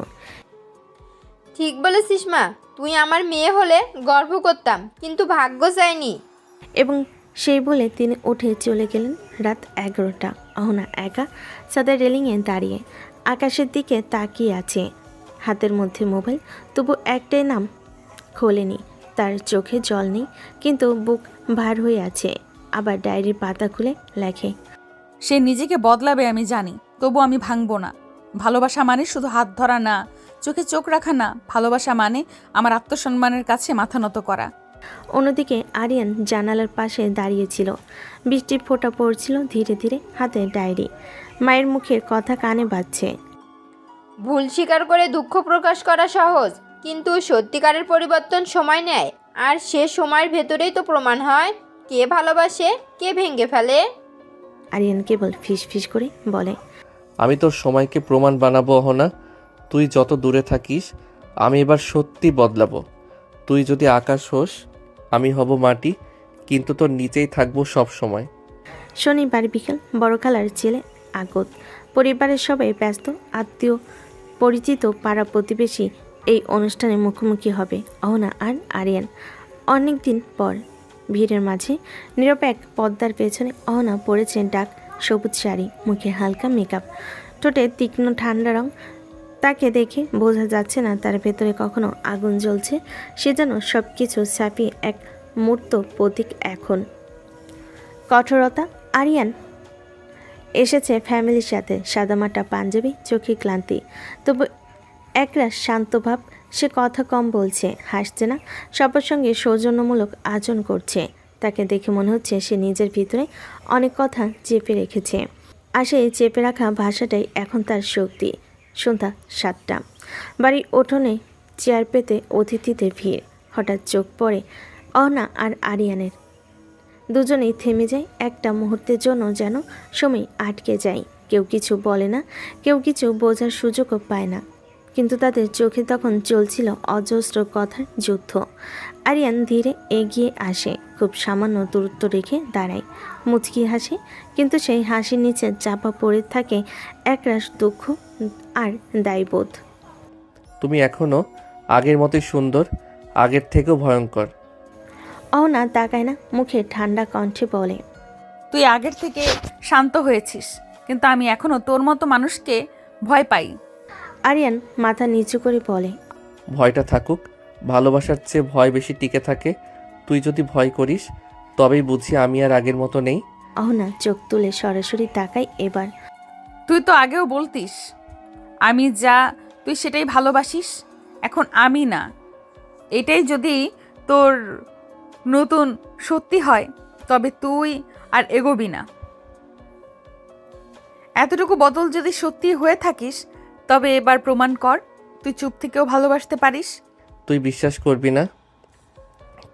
ঠিক বলেছিস মা, তুই আমার মেয়ে হলে গর্ব করতাম, কিন্তু ভাগ্য চায়নি। এবং সেই বলে তিনি উঠে চলে গেলেন। রাত 11টা। অহনা একা ছাদের রেলিংয়ে দাঁড়িয়ে আকাশের দিকে তাকিয়ে আছে, হাতের মধ্যে মোবাইল, তবু একটাই নাম খোলেনি। তার চোখে জল নেই, কিন্তু বুক ভার হয়ে আছে। আবার ডায়েরির পাতা খুলে লেখে, সে নিজেকে বদলাবে আমি জানি, তবু আমি ভাঙবো না। ভালোবাসা মানে শুধু হাত ধরা না, চোখে চোখ রাখা না। ভালোবাসা মানে আমার আত্মসম্মানের কাছে মাথা নত করা। অন্যদিকে আরিয়ান জানালার পাশে দাঁড়িয়েছিল। বৃষ্টির ফোঁটা পড়ছিল ধীরে ধীরে, হাতে ডায়েরি। মায়ের মুখের কথা কানে বাজছে। ভুল স্বীকার করে দুঃখ প্রকাশ করা সহজ, কিন্তু সত্যিকারের পরিবর্তন সময় নেয়। আর সে সময়ের ভেতরেই তো প্রমাণ হয় কে ভালোবাসে, কে ভেঙে ফেলে। আরিয়ান কেবল ফিস ফিস করে বলে, আমি তোর সময়কে প্রমাণ বানাবো অহনা। তুই যত দূরে থাকিস আমি এবার সত্যি বদলাবো। তুই যদি আকাশ হোস আমি হব মাটি, কিন্তু তোর নিচেই থাকবো সব সময়। শনিবার বিকেল, বড় খালার ছেলে আগত। পরিবারের সবাই ব্যস্ত, আত্মীয় পরিচিত পাড়া প্রতিবেশী এই অনুষ্ঠানে মুখোমুখি হবে অহনা আর আরিয়ান। অনেক দিন পর ভিড়ের মাঝে নীরব এক পর্দার পেছনে অহনা পরেছে ডাক সবুজ শাড়ি, মুখে হালকা মেকআপ, ঠোঁটে তীক্ষ্ণ ঠান্ডা রং। তাকে দেখে বোঝা যাচ্ছে না তার ভেতরে কখনো আগুন জ্বলছে। সে যেন সব কিছু ছাপিয়ে এক মূর্ত প্রতীক এখন। কঠোরতা। আরিয়ান এসেছে ফ্যামিলির সাথে, সাদামাটা পাঞ্জাবি, চোখে ক্লান্তি, তবু একরা শান্ত ভাব। সে কথা কম বলছে, হাসছে না, সবার সঙ্গে সৌজন্যমূলক আচরণ করছে। তাকে দেখে মনে হচ্ছে সে নিজের ভিতরে অনেক কথা চেপে রেখেছে, আর সেই চেপে রাখা ভাষাটাই এখন তার শক্তি। সন্ধ্যা 7টা। বাড়ির উঠোনে চেয়ার পেতে অতিথিদের ভিড়। হঠাৎ চোখ পড়ে অহনা আর আরিয়ানের। দুজনেই থেমে যায় একটা মুহূর্তের জন্য, যেন সময় আটকে যায়। কেউ কিছু বলে না, কেউ কিছু বোঝার সুযোগও পায় না, কিন্তু তাদের চোখে তখন চলছিল অজস্র কথার যুদ্ধ। আরিয়ান ধীরে এগিয়ে আসে, খুব সামান্য দূরত্ব রেখে দাঁড়ায়, মুচকি হাসে, কিন্তু সেই হাসির নিচে চাপা পড়ে থাকে একরাশ দুঃখ আর দায়বোধ। তুমি এখনো আগের মতোই সুন্দর, আগের থেকেও ভয়ঙ্কর। অহনা তাকায় না, মুখে ঠান্ডা কণ্ঠে বলে, তুই আগের থেকে শান্ত হয়েছিস, কিন্তু আমি এখনো তোর মতো মানুষকে ভয় পাই। আরিয়ান মাথা নিচু করে বলে, ভয়টা থাকুক, ভালোবাসার চেয়ে ভয় বেশি টিকে থাকে। তুই যদি ভয় করিস তবেই বুঝি আমি আর আগের মতো নেই। অহনা চোখ তুলে সরাসরি তাকায় এবার। তুই তো আগেও বলতিস আমি যা তুই সেটাই ভালোবাসিস, এখন আমি না। এটাই যদি তোর নতুন সত্যি হয় তবে তুই আর এগোবি না। এতটুকু বদল যদি সত্যি হয়ে থাকিস তবে এবার প্রমাণ কর তুই চুপ থেকেও ভালোবাসতে পারিস। তুই বিশ্বাস করবি না,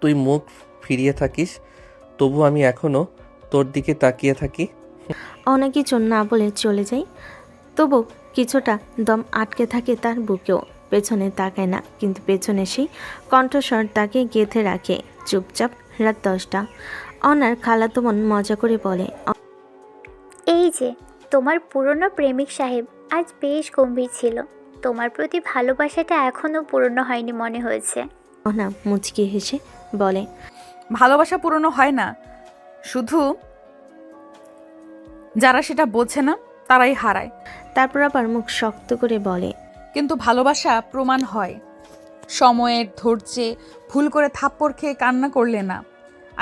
তুই মুখ ফিরিয়ে থাকিস, তবু আমি এখনো তোর দিকে তাকিয়ে থাকি। অহনা কিছু না বলে চলে যায়, তবু কিছুটা দম আটকে থাকে তার বুকেও। পেছনে তাকায় না, কিন্তু পেছনে সেই কণ্ঠস্বর তাকে গেঁথে রাখে। চুপচাপ। রাত 10টা। অহনার খালাতো বোন মজা করে বলে, এই যে তোমার পুরনো প্রেমিক সাহেব আজ বেশ গম্ভীর ছিল। তোমার প্রতি ভালোবাসাটা এখনো পুরনো হয়নি মনে হয়েছে। অহনা মুচকি হেসে বলে, ভালোবাসা পুরনো হয় না, শুধু যারা সেটা বোঝে না তারাই হারায়। তারপর আবার মুখ শক্ত করে বলে, কিন্তু ভালোবাসা প্রমাণ হয় সময়ের ধৈর্যে। ভুল করে থাপ্পড় খেয়ে কান্না করলে না।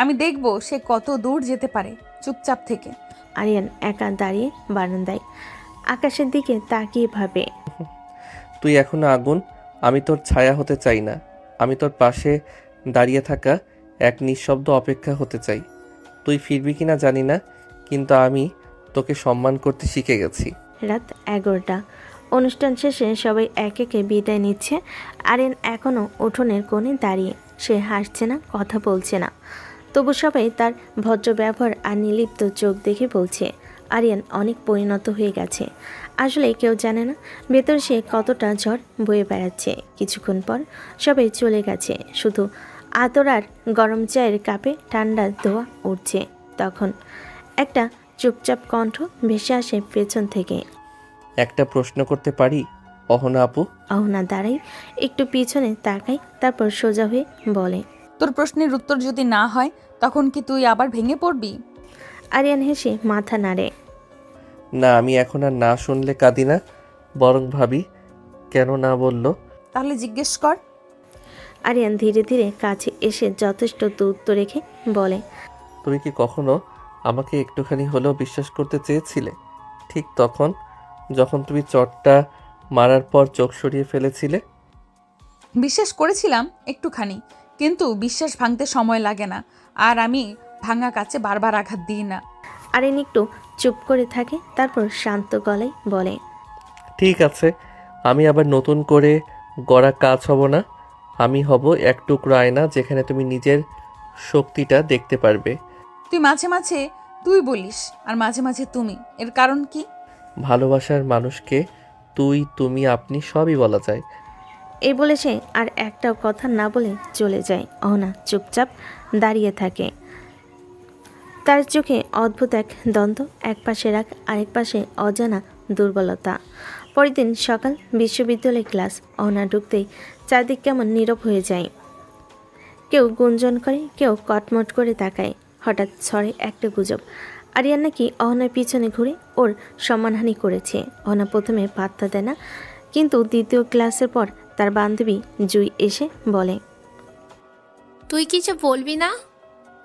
আমি দেখব সে কত দূর যেতে পারে চুপচাপ থেকে। আরিয়ান একা দাঁড়িয়ে বারান্দায় আকাশের দিকে তাকিয়ে ভাবে, তুই এখনো আগুন, আমি তোর ছায়া হতে চাই না। আমি তোর পাশে দাঁড়িয়ে থাকা এক নিঃশব্দ অপেক্ষা হতে চাই। তুই ফিরবি কিনা জানি না, কিন্তু আমি তোকে সম্মান করতে শিখে গেছি। রাত 11টা। অনুষ্ঠান শেষে সবাই এক একে বিদায় নিচ্ছে। আরিয়ান এখনও উঠোনের কোণে দাঁড়িয়ে। সে হাসছে না, কথা বলছে না, তবু সবাই তার ভদ্র ব্যবহার আর নির্লিপ্ত চোখ দেখে বলছে আরিয়ান অনেক পরিণত হয়ে গেছে। আসলে কেউ জানে না ভেতর সে কতটা ঝড় বয়ে বেড়াচ্ছে। কিছুক্ষণ পর সবাই চলে গেছে, শুধু আতর আর গরম চায়ের কাপে ঠান্ডা ধোয়া উঠছে। তখন একটা চুপচাপ কণ্ঠ ভেসে আসে পেছন থেকে, একটা প্রশ্ন করতে পারি অহনা আপু? অহনা দাঁড়াই, একটু পিছনে তাকাই, তারপর সোজা হয়ে বলে, তোর প্রশ্নের উত্তর যদি না হয় তখন কি তুই আবার ভেঙে পড়বি? আরিয়ান হেসে মাথা নাড়ে, না, আমি এখন আর না শুনলে কাঁদি না, বরং ভাবি কেন না বললো? তাহলে জিজ্ঞেস কর। আরিয়ান ধীরে ধীরে কাছে এসে যথেষ্ট দূরত্ব রেখে বলে, তুমি কি কখনো আমাকে একটুখানি হলেও বিশ্বাস করতে চেয়েছিলে? ঠিক তখন যখন তুমি চটটা মারার পর চোখ সরিয়ে ফেলেছিলে। বিশ্বাস করেছিলাম একটুখানি, কিন্তু বিশ্বাস ভাঙতে সময় লাগে না, আর আমি ভাঙা কাছে বারবার আঘাত দিই না। আরিয়ান একটু চুপ করে থাকে, তারপর শান্ত গলায় বলে, ঠিক আছে, আমি আবার নতুন করে গড়া কাজ হব না। আমি হব এক টুকরো আয়না যেখানে তুমি নিজের শক্তিটা দেখতে পারবে। তুই মাঝে মাঝে তুই বলিস আর মাঝে মাঝে তুমি, এর কারণ কি? ভালোবাসার মানুষকে তুই, তুমি, আপনি সবই বলা যায়। এই বলে সে আর একটাও কথা না বলে চলে যায়। অহনা চুপচাপ দাঁড়িয়ে থাকে, তার চোখে অদ্ভুত এক দ্বন্দ্ব, এক পাশে রাগ, আরেক পাশে অজানা দুর্বলতা। পরের দিন সকাল, বিশ্ববিদ্যালয় ক্লাস। অহনা ঢুকতেই চারদিক কেমন নীরব হয়ে যায়। কেউ গুঞ্জন করে, কেউ কটমট করে তাকায়। হঠাৎ ছড়ে একটা গুজব, আরিয়ান নাকি অহনার পিছনে ঘুরে ওর সম্মানহানি করেছে। অহনা প্রথমে পাত্তা দেয় না, কিন্তু দ্বিতীয় ক্লাসের পর তার বান্ধবী জুই এসে বলে, তুই কিছু বলবি না?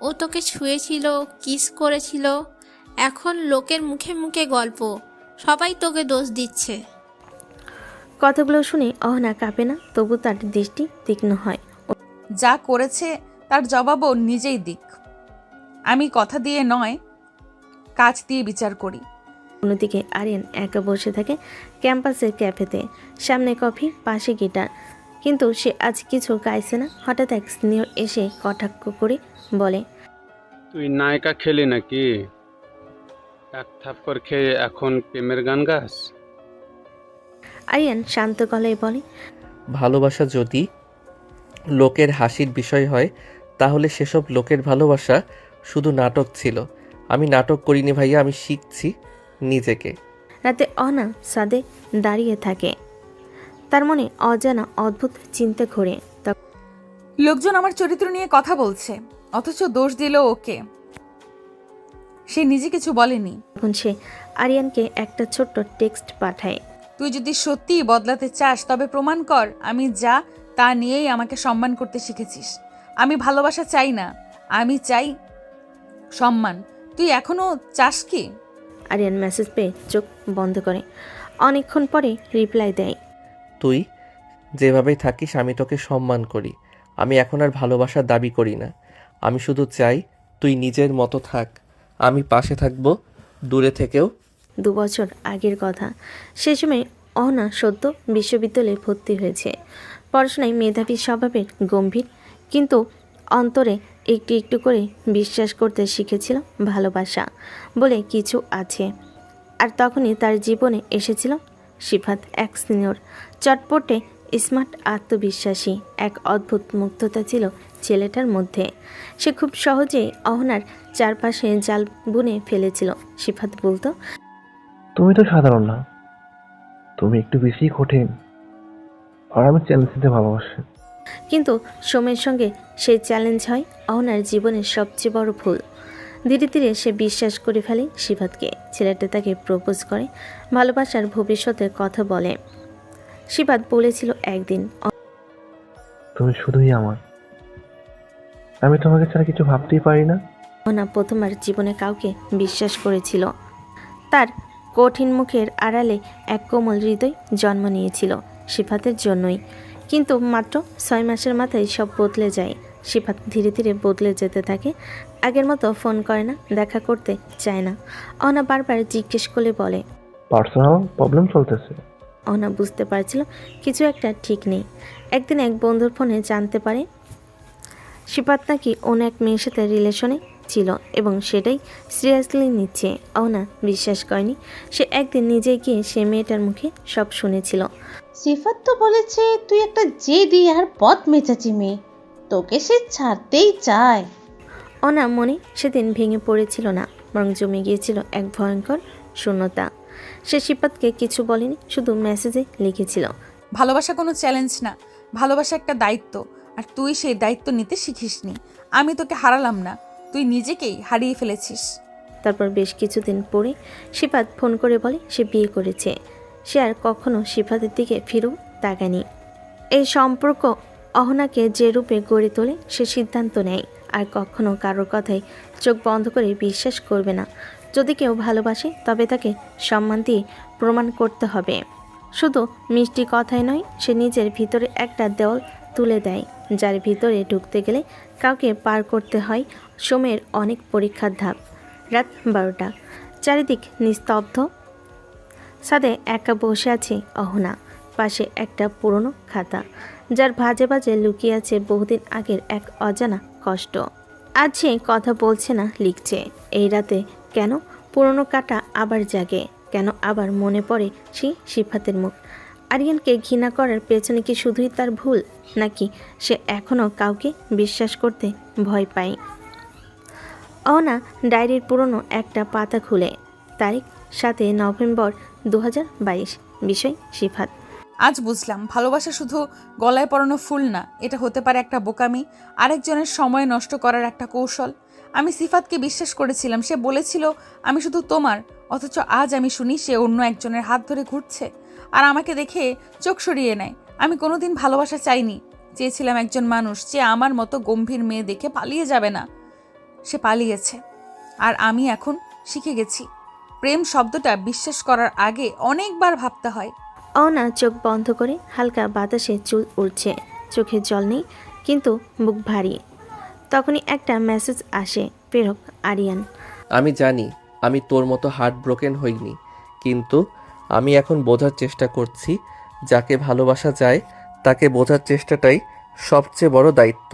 ও তোকে ছুঁয়েছিল, কিস করেছিল, এখন লোকের মুখে মুখে গল্প, সবাই তোকে দোষ দিচ্ছে। কথাগুলো শুনে অহনা কাঁপে না, তবু তার দৃষ্টি তীক্ষ্ণ হয়। যা করেছে তার জবাবও নিজেই দিক। আমি কথা দিয়ে নয়, কাজ দিয়ে বিচার করি। অন্যদিকে আরিয়ান একা বসে থাকে ক্যাম্পাসের ক্যাফেতে, সামনে কফি, পাশে গিটার, কিন্তু সে আজ কিছু গাইছে না। হঠাৎ এক সিনিয়র এসে কটাক্ষ করে বলে, তুই নায়িকা খেলি নাকি? এক থাপ্পড় খেয়ে এখন প্রেমের গান গাস? আরিয়ান শান্ত গলায় বলে, ভালোবাসা যদি লোকের হাসির বিষয় হয় তাহলে সেসব লোকের ভালোবাসা শুধু নাটক ছিল। আমি নাটক করিনি ভাইয়া, আমি শিখছি নিজেকে। রাতে অহনা সাদে দাঁড়িয়ে থাকে, তার মনে অজানা অদ্ভুত চিন্তা ঘোরে। লোকজন আমার চরিত্র নিয়ে কথা বলছে, অথচ দোষ দিল ওকে। সে নিজে কিছু বলেনি। তখন সে আরিয়ানকে একটা ছোট্ট টেক্সট পাঠায়, তুই যদি সত্যিই বদলাতে চাস তবে প্রমাণ কর আমি যা তা নিয়েই আমাকে সম্মান করতে শিখেছিস। আমি ভালোবাসা চাই না, আমি চাই সম্মান। তুই এখনো চাস কি? আরিয়ান মেসেজ পেয়ে চোখ বন্ধ করে অনেকক্ষণ পরে রিপ্লাই দেয়, তুই যেভাবেই থাকিস আমি তোকে সম্মান করি। আমি এখন আর ভালোবাসার দাবি করি না। আমি শুধু চাই তুই নিজের মতো থাক। আমি পাশে থাকবো, দূরে থেকেও। 2 বছর আগের কথা। সে সময় অহনা সদ্য বিশ্ববিদ্যালয়ে ভর্তি হয়েছে। পড়াশোনায় মেধাবী স্বভাবের, গম্ভীর, কিন্তু অন্তরে একটু একটু করে বিশ্বাস করতে শিখেছিল ভালোবাসা বলে কিছু আছে। আর তখনই তার জীবনে এসেছিল সিফাত, এক সিনিয়র, চটপটে, স্মার্ট, আত্মবিশ্বাসী। এক অদ্ভুত মুগ্ধতা ছিল ছেলেটার মধ্যে। সে খুব সহজেই অহনার চারপাশে জাল বুনে ফেলেছিল। সিফাত বলতো, তুমি তো সাধারণ না, তুমি একটু বেশি কঠিন, আর আমি চ্যালেঞ্জ দিতে ভালোবাসি। কিন্তু সময়ের সঙ্গে সেই চ্যালেঞ্জ হয় অহনার জীবনের সবচেয়ে বড় ভুল। ধীরে ধীরে সে বিশ্বাস করে ফেলে সিফাতকে। ছেলেটা তাকে প্রপোজ করে, ভালোবাসার ভবিষ্যতের কথা বলে। সিফাত বলেছিল একদিন, তুমি শুধুই আমার, আমি তোমাকে ছাড়া কিছু ভাবতেই পারি না। অহনা প্রথমবার জীবনে কাউকে বিশ্বাস করেছিল। তার কঠিন মুখের আড়ালে এক কোমল হৃদয় জন্ম নিয়েছিল সিফাতের জন্যই। কিন্তু মাত্র 6 মাসের মাথায় সব বদলে যায়। সিফাত ধীরে ধীরে বদলে যেতে থাকে। আগের মতো ফোন করে না, দেখা করতে চায় না। অহনা বারবার জিজ্ঞেস করে বলে, পার্সোনাল প্রবলেম চলতেছে। অহনা বুঝতে পারছিল কিছু একটা ঠিক নেই। একদিন এক বন্ধুর ফোনে জানতে পারে সিফাত নাকি অন্য এক মেয়ের সাথে রিলেশনে ছিল এবং সেটাই সিরিয়াসলি নিচ্ছে। অহনা বিশ্বাস করেনি। সে একদিন নিজে গিয়ে সে মেয়েটার মুখে সব শুনেছিল। সিফাত তো বলেছে তুই একটা জেদি আর পথ মেচাচি মেয়ে, তোকে সে ছাড়তেই চায়। অহনা মনে সেদিন ভেঙে পড়েছিল না, বরং জমে গিয়েছিল এক ভয়ঙ্কর শূন্যতা। সে সিফাতকে কিছু বলেনি, শুধু মেসেজে লিখেছিল, ভালোবাসা কোনো চ্যালেঞ্জ না, ভালোবাসা একটা দায়িত্ব, আর তুই সেই দায়িত্ব নিতে শিখিসনি। আমি তোকে হারালাম না, তুই নিজেকেই হারিয়ে ফেলেছিস। তারপর বেশ কিছুদিন পরে সিফাত ফোন করে বলে সে বিয়ে করেছে। সে আর কখনো সিফাতের দিকে ফিরেও তাকায়নি। এই সম্পর্ক অহনাকে যে রূপে গড়ে তোলে সে সিদ্ধান্ত নেয় আর কখনো কারোর কথায় চোখ বন্ধ করে বিশ্বাস করবে না। যদি কেউ ভালোবাসে তবে তাকে সম্মান দিয়ে প্রমাণ করতে হবে। শুধু মিষ্টি কথাই নয়, সে নিজের ভিতরে একটা দেওয়াল তুলে দেয় যার ভিতরে ঢুকতে গেলে কাউকে পার করতে হয় সময়ের অনেক পরীক্ষার ধাপ। রাত 12টা, চারিদিক নিস্তব্ধ। ছাদে একা বসে আছে অহনা, পাশে একটা পুরনো খাতা যার ভাজে ভাজে লুকিয়ে আছে বহুদিন আগের এক অজানা কষ্ট। আজ সে কথা বলছে না, লিখছে। এই রাতে কেন পুরনো কাটা আবার জাগে, কেন আবার মনে পড়ে সেই সিফাতের মুখ। আরিয়ানকে ঘৃণা করার পেছনে কি শুধুই তার ভুল, নাকি সে এখনও কাউকে বিশ্বাস করতে ভয় পায়? অহনা ডায়েরির পুরনো একটা পাতা খুলে, তারিখ 7 নভেম্বর 2022, বিষয় সিফাত। আজ বুঝলাম ভালোবাসা শুধু গলায় পরানো ফুল না, এটা হতে পারে একটা বোকামি, আরেকজনের সময় নষ্ট করার একটা কৌশল। আমি সিফাতকে বিশ্বাস করেছিলাম, সে বলেছিল আমি শুধু তোমার, অথচ আজ আমি শুনি সে অন্য একজনের হাত ধরে ঘুরছে আর আমাকে দেখে চোখ সরিয়ে নেয়। আমি কোনোদিন ভালোবাসা চাইনি, চেয়েছিলাম একজন মানুষ যে আমার মতো গম্ভীর মেয়ে দেখে পালিয়ে যাবে না। সে পালিয়েছে, আর আমি এখন শিখে গেছি প্রেম শব্দটা বিশ্বাস করার আগে অনেকবার ভাবতে হয়। অহনা চোখ বন্ধ করে, হালকা বাতাসে চুল উড়ছে, চোখে জল নেই কিন্তু বুক ভারী। তখনই একটা মেসেজ আসে, প্রেরক আরিয়ান। আমি জানি আমি তোর মতো হার্ট ব্রোকেন হইনি, কিন্তু আমি এখন বোঝার চেষ্টা করছি। যাকে ভালোবাসা যায় তাকে বোঝার চেষ্টাটাই সবচেয়ে বড় দায়িত্ব।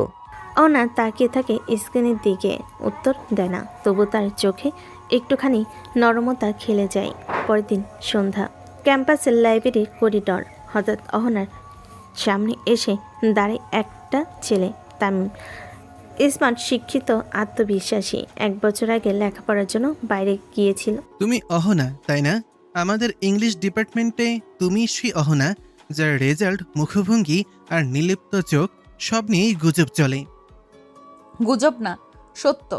অহনা তাকিয়ে থাকে স্ক্রিনের দিকে, উত্তর দেয় না, তবু তার চোখে একটুখানি নরমতা খেলে যায়। পরের দিন সন্ধ্যা, ক্যাম্পাসের লাইব্রেরির করিডর। হঠাৎ অহনার সামনে এসে দাঁড়ায় একটা ছেলে, তামিম। স্মার্ট, শিক্ষিত, আত্মবিশ্বাসী। 1 বছর আগে লেখাপড়ার জন্য বাইরে গিয়েছিল। তুমি অহনা, তাই না? আমাদের ইংলিশ ডিপার্টমেন্টে তুমি সেই অহনা যার রেজাল্ট, মুখভঙ্গি আর নির্লিপ্ত চোখ সব নিয়েই গুজব চলে। গুজব না, সত্য।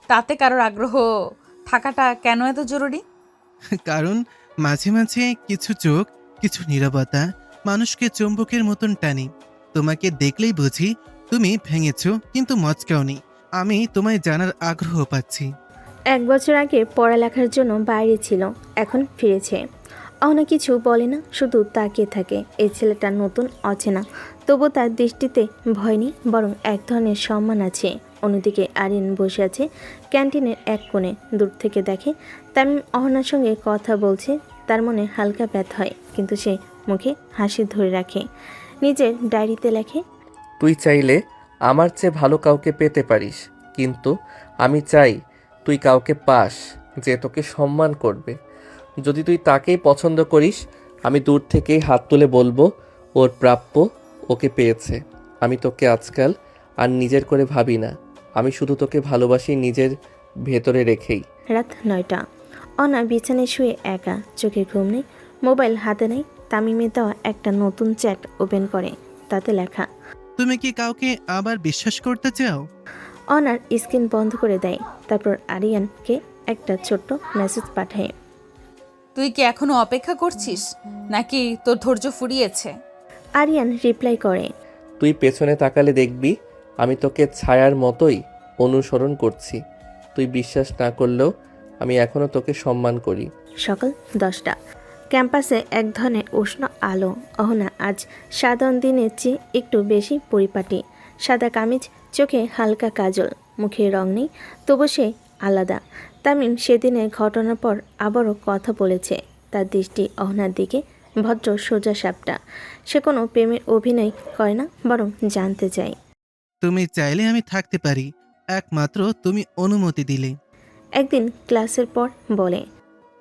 তাতে কারোর আগ্রহ থাকাটা কেন এত জরুরি? কারণ মাঝে মাঝে কিছু চোখ, কিছু নীরবতা মানুষকে চুম্বকের মতন টানে। তোমাকে দেখলেই বুঝি তুমি ভেঙেছো, কিন্তু মচকাওনি। আমি তোমায় জানার আগ্রহ পাচ্ছি। 1 বছর আগে পড়ালেখার জন্য বাইরে ছিল, এখন ফিরেছে। অহনা কিছু বলে না, শুধু তাকিয়ে থাকে। এই ছেলেটা নতুন, অচেনা, তবু তার দৃষ্টিতে ভয় নেই, বরং এক ধরনের সম্মান আছে। অন্যদিকে আরিয়ান বসে আছে ক্যান্টিনের এক কোণে। দূর থেকে দেখে তামিম অহনার সঙ্গে কথা বলছে। তার মনে হালকা ব্যথা হয়, কিন্তু সে মুখে হাসি ধরে রাখে। নিজের ডায়েরিতে লেখে, তুই চাইলে আমার চেয়ে ভালো কাউকে পেতে পারিস, কিন্তু আমি চাই তুই কাউকে পাস যে তোকে সম্মান করবে। যদি তুই তাকেই পছন্দ করিস, আমি দূর থেকেই হাত তুলে বলবো ওর প্রাপ্য, ওকে পেয়েছে। আমি তোকে আজকাল আর নিজের করে ভাবি না, আমি শুধু তোকে ভালোবাসি নিজের ভেতরে রেখেই। রাত 9টা, অহনা বিছানায় শুয়ে একা, চোখে ঘুম নেই, মোবাইল হাতে নেই। তামিমের দেওয়া একটা নতুন চ্যাট ওপেন করে, তাতে লেখা, তুমি কি কাউকে আবার বিশ্বাস করতে চাও? অহনার স্ক্রিন বন্ধ করে দেয়, তারপর আরিয়ানকে একটা ছোট্ট মেসেজ পাঠায়। তুই কি এখনো অপেক্ষা করছিস, নাকি তোর ধৈর্য ফুরিয়েছে? আরিয়ান রিপ্লাই করে, তুই পেছনে তাকালে দেখবি আমি তোকে ছায়ার মতোই অনুসরণ করছি। তুই বিশ্বাস না করলেও আমি এখনো তোকে সম্মান করি। সকাল 10টা, ক্যাম্পাসে এক ধরনের উষ্ণ আলো। অহনা আজ সাধারণ দিনের চেয়ে একটু বেশি পরিপাটি। সাদা কামিজ, চোখে হালকা কাজল, মুখে রং নেই, তবু সে আলাদা। তামিম সেদিনের ঘটনার পর আবারও কথা বলেছে। তার দৃষ্টি অহনার দিকে, ভদ্র সোজা সাপটা। সে কোনো প্রেমের অভিনয় করে না, বরং জানতে চায়। তুমি চাইলে আমি থাকতে পারি, একমাত্র তুমি অনুমতি দিলে। একদিন ক্লাসের পর বলে,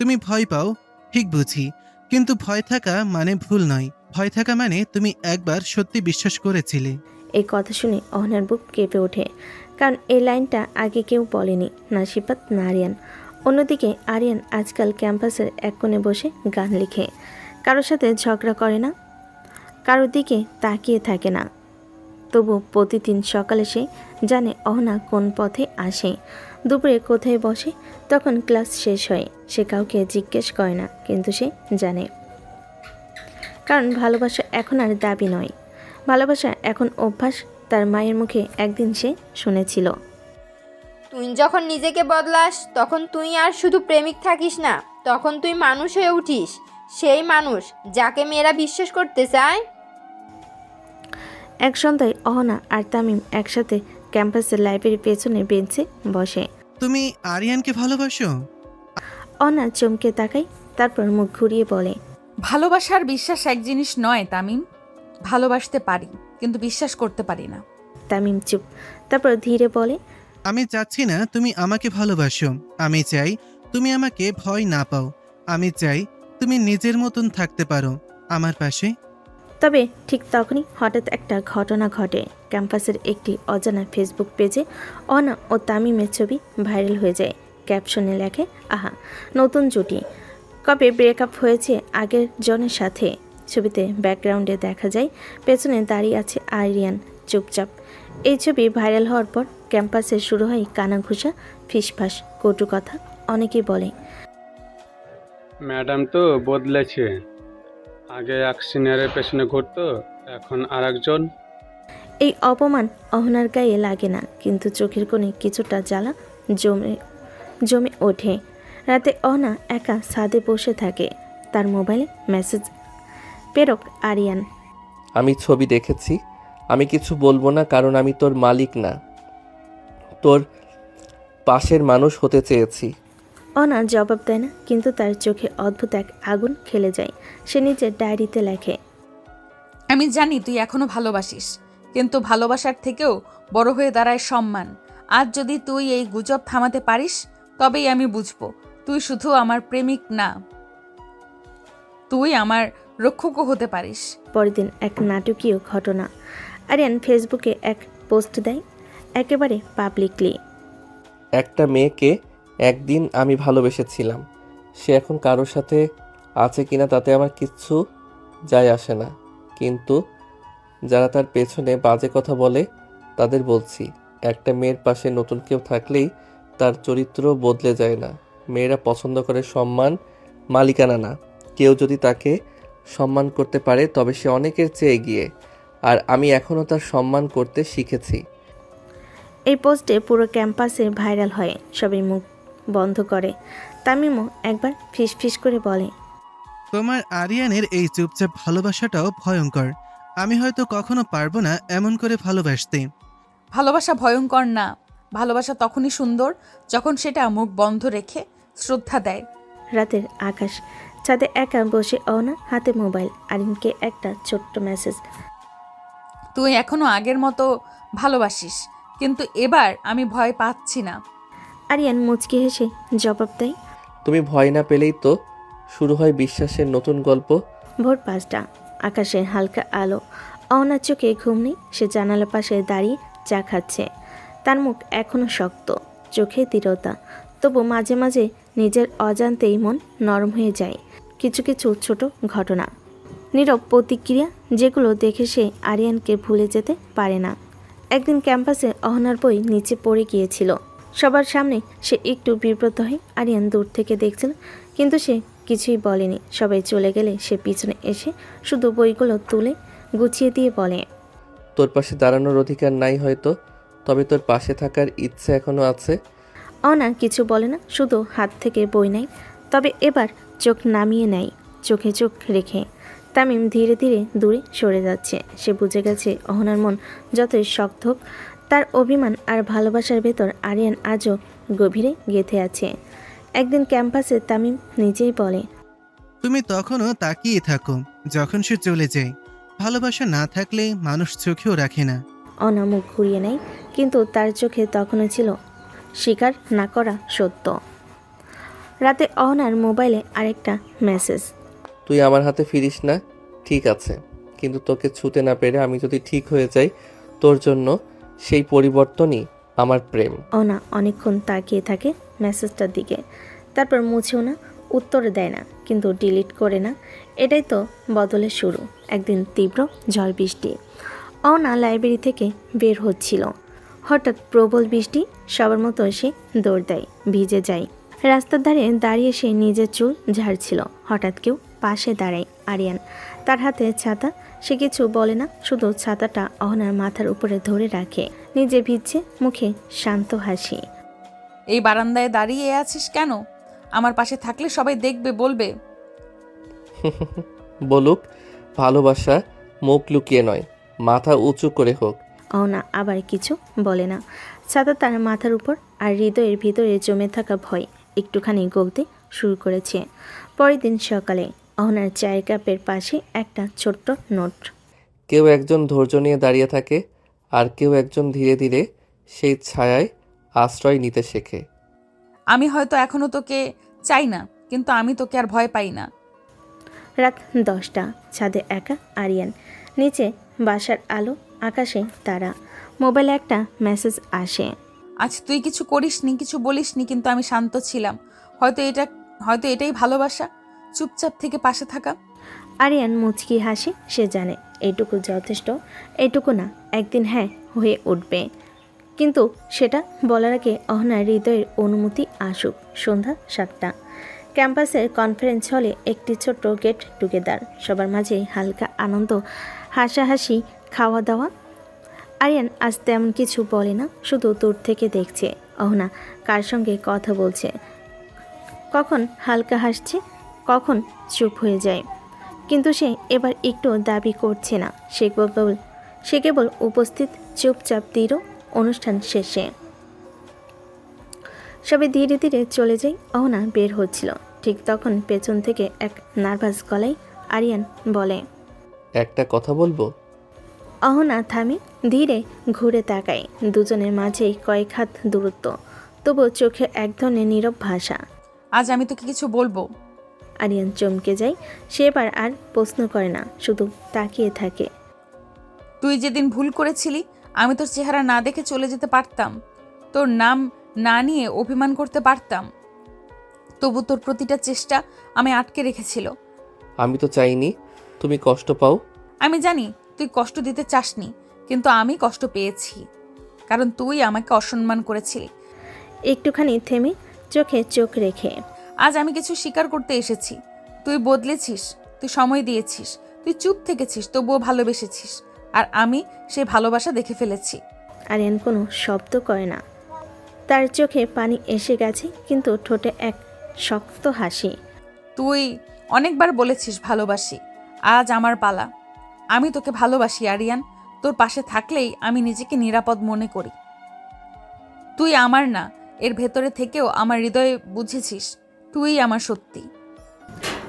তুমি ভয় পাও, ঠিক বুঝি, কিন্তু ভয় থাকা মানে ভুল নয়। ভয় থাকা মানে তুমি একবার সত্যি বিশ্বাস করেছিলে। এই কথা শুনে অহনার বুক কেঁপে ওঠে, কারণ এই লাইনটা আগে কেউ বলেনি, না সিফাত না আরিয়ান। অন্যদিকে আরিয়ান আজকাল ক্যাম্পাসের এক কোণে বসে গান লিখে, কারোর সাথে ঝগড়া করে না, কারোর দিকে তাকিয়ে থাকে না। তবু প্রতিদিন সকালে সে জানে অহনা কোন পথে আসে, দুপুরে কোথায় বসে, তখন ক্লাস শেষ হয়। সে কাউকে জিজ্ঞেস করে না, কিন্তু সে জানে। কারণ ভালোবাসা এখন আর দাবি নয়, ভালোবাসা এখন অভ্যাস। তার মায়ের মুখে একদিন সে শুনেছিল, তুই যখন নিজেকে বদলাস তখন তুই আর শুধু প্রেমিক থাকিস না, তখন তুই মানুষ হয়ে উঠিস, সেই মানুষ যাকে মেয়েরা বিশ্বাস করতে চায়। এক সন্ধ্যায় অহনা আর তামিম একসাথে ক্যাম্পাসের লাইব্রেরির পেছনে বেঞ্চে বসে। তুমি আরিয়ানকে ভালোবাসো? অহনা চমকে তাকায়, তারপর মুখ ঘুরিয়ে বলে, ভালোবাসার বিশ্বাস এক জিনিস নয় তামিম। ভালোবাসতে পারি কিন্তু বিশ্বাস করতে পারি না। তামিম চুপ, তারপর ধীরে বলে, আমি চাচ্ছি না তুমি আমাকে ভালোবাসো। আমি চাই তুমি আমাকে ভয় না পাও। আমি চাই তুমি নিজের মতন থাকতে পারো আমার পাশে। তবে ঠিক তখনই হঠাৎ একটা ঘটনা ঘটে। ক্যাম্পাসের একটি অজানা ফেসবুক পেজে অহনা ও তামিমের ছবি ভাইরাল হয়ে যায়। ক্যাপশনে লেখে, আহা নতুন জুটি, কবে ব্রেকআপ হয়েছে আগের জনের সাথে। ছবিতে ব্যাকগ্রাউন্ডে দেখা যায় পেছনে দাঁড়িয়ে আছে আরিয়ান চুপচাপ। এই ছবি ভাইরাল হওয়ার পর ক্যাম্পাসে শুরু হয় কানাঘুষা, ফিসফাস, কটু কথা। অনেকেই বলে, ম্যাডাম তো বদলেছে, আগে এক সিনিয়রের পেছনে ঘুরতো, এখন আর একজন। এই অপমান অহনার গায়ে লাগে না, কিন্তু চোখের কোণে কিছুটা জ্বালা জমে ওঠে। রাতে অহনা একা ছাদে বসে থাকে, তার মোবাইলে মেসেজ, প্রেরক আরিয়ান। আমি ছবি দেখেছি, আমি কিছু বলবো না কারণ আমি তোর মালিক না, তোর পাশের মানুষ হতে চেয়েছি। অহনা জবাব দেয় না, কিন্তু তার চোখে অদ্ভুত এক আগুন খেলে যায়। সে নিজের ডায়েরিতে লেখে, আমি জানি তুই এখনো ভালোবাসিস, কিন্তু ভালোবাসার থেকেও বড় হয়ে দাঁড়ায় সম্মান। আজ যদি তুই এই গুজব থামাতে পারিস তবেই আমি বুঝবো তুই শুধু আমার প্রেমিক না, তুই আমার রক্ষকও হতে পারিস। পরের দিন এক নাটকীয় ঘটনা। আরিয়ান ফেসবুকে এক পোস্ট দেয়, একেবারে পাবলিকলি। একটা মেয়েকে একদিন আমি ভালোবেসেছিলাম, সে এখন কারোর সাথে আছে কিনা তাতে আমার কিচ্ছু যায় আসে না, কিন্তু যারা তার পেছনে বাজে কথা বলে তাদের বলছি, একটা মেয়ের পাশে নতুন কেউ থাকলেই তার চরিত্র বদলে যায় না। মেয়েরা পছন্দ করে সম্মান, মালিকানা না। কেউ যদি তাকে সম্মান করতে পারে তবে সে অনেকের চেয়ে এগিয়ে, আর আমি এখনও তার সম্মান করতে শিখেছি। এই পোস্টে পুরো ক্যাম্পাসে ভাইরাল হয়, সবাই মুখ বন্ধ করে। তামিমও একবার ফিসফিস করে বলে, তোমার আরিয়ানের এই চুপচাপ ভালোবাসাটাও ভয়ঙ্কর। আমি হয়তো কখনো পারবো না এমন করে ভালোবাসতে। ভালোবাসা ভয়ঙ্কর না, ভালোবাসা তখনই সুন্দর যখন সেটা মুখ বন্ধ রেখে শ্রদ্ধা দেয়। রাতের আকাশ, ছাদে একা বসে অহনা, হাতে মোবাইল। আরিয়ানকে একটা ছোট্ট মেসেজ, তুই এখনো আগের মতো ভালোবাসিস, কিন্তু এবার আমি ভয় পাচ্ছি না। আরিয়ান মুচকি হেসে জবাব দেয়, তুমি ভয় না পেলেই তো শুরু হয় বিশ্বাসের নতুন গল্প। ভোর 5টা, আকাশের হালকা আলো। অহনার চোখে ঘুম নেই, সে জানালার পাশে দাঁড়িয়ে চা খাচ্ছে। তার মুখ এখনো শক্ত, চোখে দৃঢ়তা, তবু মাঝে মাঝে নিজের অজান্তেই মন নরম হয়ে যায়। কিছু কিছু ছোট ঘটনা, নীরব প্রতিক্রিয়া, যেগুলো দেখে সে আরিয়ানকে ভুলে যেতে পারে না। একদিন ক্যাম্পাসে অহনার বই নিচে পড়ে গিয়েছিল। সবার সামনে সে একটু বিব্রত হয়। আরিয়ান দূর থেকে দেখছিল, কিন্তু সে কিছুই বলেনি। সবাই চলে গেলে সে পিছনে এসে শুধু বইগুলো তুলে গুছিয়ে দিয়ে বলে, তোর পাশে দাঁড়ানোর অধিকার নাই হয়তো, তবে তোর পাশে থাকার ইচ্ছে এখনো আছে। অহনা কিছু বলে না, শুধু হাত থেকে বই নেয়, তবে এবার চোখ নামিয়ে নেয়, চোখে চোখ রেখে। তামিম ধীরে ধীরে দূরে সরে যাচ্ছে। সে বুঝে গেছে অহনার মন যতই শক্ত হোক, তার অভিমান আর ভালোবাসার ভেতর আরিয়ান আজও গভীরে গেঁথে আছে। একদিন ক্যাম্পাসে তামিম নিজেই বলে, তুমি তখনও তাকিয়ে থাকো যখন সে চলে যায়। ভালোবাসা না থাকলে মানুষ চোখেও রাখে না। অহনা মুখ ঘুরিয়ে নেয়, কিন্তু তার চোখে তখনও ছিল স্বীকার না করা সত্য। রাতে অহনার মোবাইলে আরেকটা মেসেজ, তুই আমার হাতে ফিরিস না, ঠিক আছে, কিন্তু তোকে ছুতে না পেরে আমি যদি ঠিক হয়ে যাই তোর জন্য, সেই পরিবর্তনই আমার প্রেম। অহনা অনেকক্ষণ তাকিয়ে থাকে মেসেজটার দিকে, তারপর মুছেও না, উত্তর দেয় না, কিন্তু ডিলিট করে না। এটাই তো বদলের শুরু। একদিন তীব্র ঝড় বৃষ্টি। অহনা লাইব্রেরি থেকে বের হচ্ছিল, হঠাৎ প্রবল বৃষ্টি। সবার মতো সে দৌড় দেয়, ভিজে যায়। রাস্তার ধারে দাঁড়িয়ে সে নিজের চুল ঝাড়ছিল। হঠাৎ কেউ পাশে দাঁড়ায় আরিয়ান। তার হাতে ছাতা। সে কিছু বলে না, শুধু ছাতাটা অহনার মাথার উপরে ধরে রাখে। নিজে ভিজছে, মুখে শান্ত হাসি। এই বারান্দায় দাঁড়িয়ে আছিস কেন? আমার পাশে থাকলে সবাই দেখবে, বলবে। বলুক, ভালোবাসা মুখ লুকিয়ে নয়, মাথা উঁচু করে হোক। অহনা আবার কিছু বলে না। ছাতা তার মাথার উপর, আর হৃদয়ের ভিতরে জমে থাকা ভয় একটুখানি গলতে শুরু করেছে। পরের দিন সকালে অহনার চায়ের কাপের পাশে একটা ছোট্ট নোট। কেউ একজন ধৈর্য নিয়ে দাঁড়িয়ে থাকে, আর কেউ একজন ধীরে ধীরে সেই ছায়ায় আশ্রয় নিতে শেখে। আমি হয়তো এখনো তোকে চাই না, কিন্তু আমি তোকে আর ভয় পাই না। রাত 10টা, ছাদে একা আরিয়ান। নিচে বাসার আলো, আকাশে তারা। মোবাইলে একটা মেসেজ আসে। আজ তুই কিছু করিসনি, কিছু বলিসনি, কিন্তু আমি শান্ত ছিলাম। হয়তো এটাই ভালোবাসা, চুপচাপ থেকে পাশে থাকা। আরিয়ান মুচকি হাসি। সে জানে এইটুকু যথেষ্ট। এইটুকু না, একদিন হ্যাঁ হয়ে উঠবে। কিন্তু সেটা বলার আগে অহনার হৃদয়ের অনুমতি আসুক। সন্ধ্যা 7টা, ক্যাম্পাসের কনফারেন্স হলে একটি ছোট্ট গেট টুগেদার। সবার মাঝে হালকা আনন্দ, হাসাহাসি, খাওয়া দাওয়া। আরিয়ান আজ তেমন কিছু বলে না, শুধু দূর থেকে দেখছে অহনা কার সঙ্গে কথা বলছে। কখন হালকা হাসছে, কখন চুপ হয়ে যায়। কিন্তু সে এবার একটু দাবি করছে না। সে কেবল উপস্থিত, চুপচাপ দৃঢ়। অনুষ্ঠান শেষে সবাই ধীরে ধীরে চলে যায়। অহনা বের হচ্ছিল, ঠিক তখন পেছন থেকে এক নার্ভাস গলায় আরিয়ান বলে, একটা কথা বলবো। অহনা থামে, ধীরে ঘুরে তাকায়। দুজনের মাঝেই কয়েক হাত দূরত্ব, তবু চোখে এক ধরনের নীরব ভাষা। আজ আমি তোকে কিছু বলবো। আরিয়ান চমকে যায়। সে এবার আর প্রশ্ন করে না, শুধু তাকিয়ে থাকে। তুই যেদিন ভুল করেছিলি, আমি তোর চেহারা না দেখে চলে যেতে পারতাম, তোর নাম না নিয়ে অভিমান করতে পারতাম, তবু তোর প্রতিটা চেষ্টা আমি আটকে রেখেছিল। আমি তো চাইনি তুমি কষ্ট পাও। আমি জানি তুই কষ্ট দিতে চাসনি, কিন্তু আমি কষ্ট পেয়েছি, কারণ তুই আমাকে অসম্মান করেছিলি। একটুখানি থেমে চোখে চোখ রেখে, আজ আমি কিছু স্বীকার করতে এসেছি। তুই বদলেছিস, তুই সময় দিয়েছিস, তুই চুপ থেকেছিস, তবুও ভালোবেসেছিস, আর আমি সেই ভালোবাসা দেখে ফেলেছি। আরিয়ান কোনো শব্দ করে না। তার চোখে পানি এসে গেছে, কিন্তু ঠোঁটে এক শক্ত হাসি। তুই অনেকবার বলেছিস ভালোবাসি, আজ আমার পালা। আমি তোকে ভালোবাসি আরিয়ান। তোর পাশে থাকলেই আমি নিজেকে নিরাপদ মনে করি। তুই আমার না, এর ভেতরে থেকেও আমার হৃদয়ে বুঝেছিস তুই আমার সত্যি।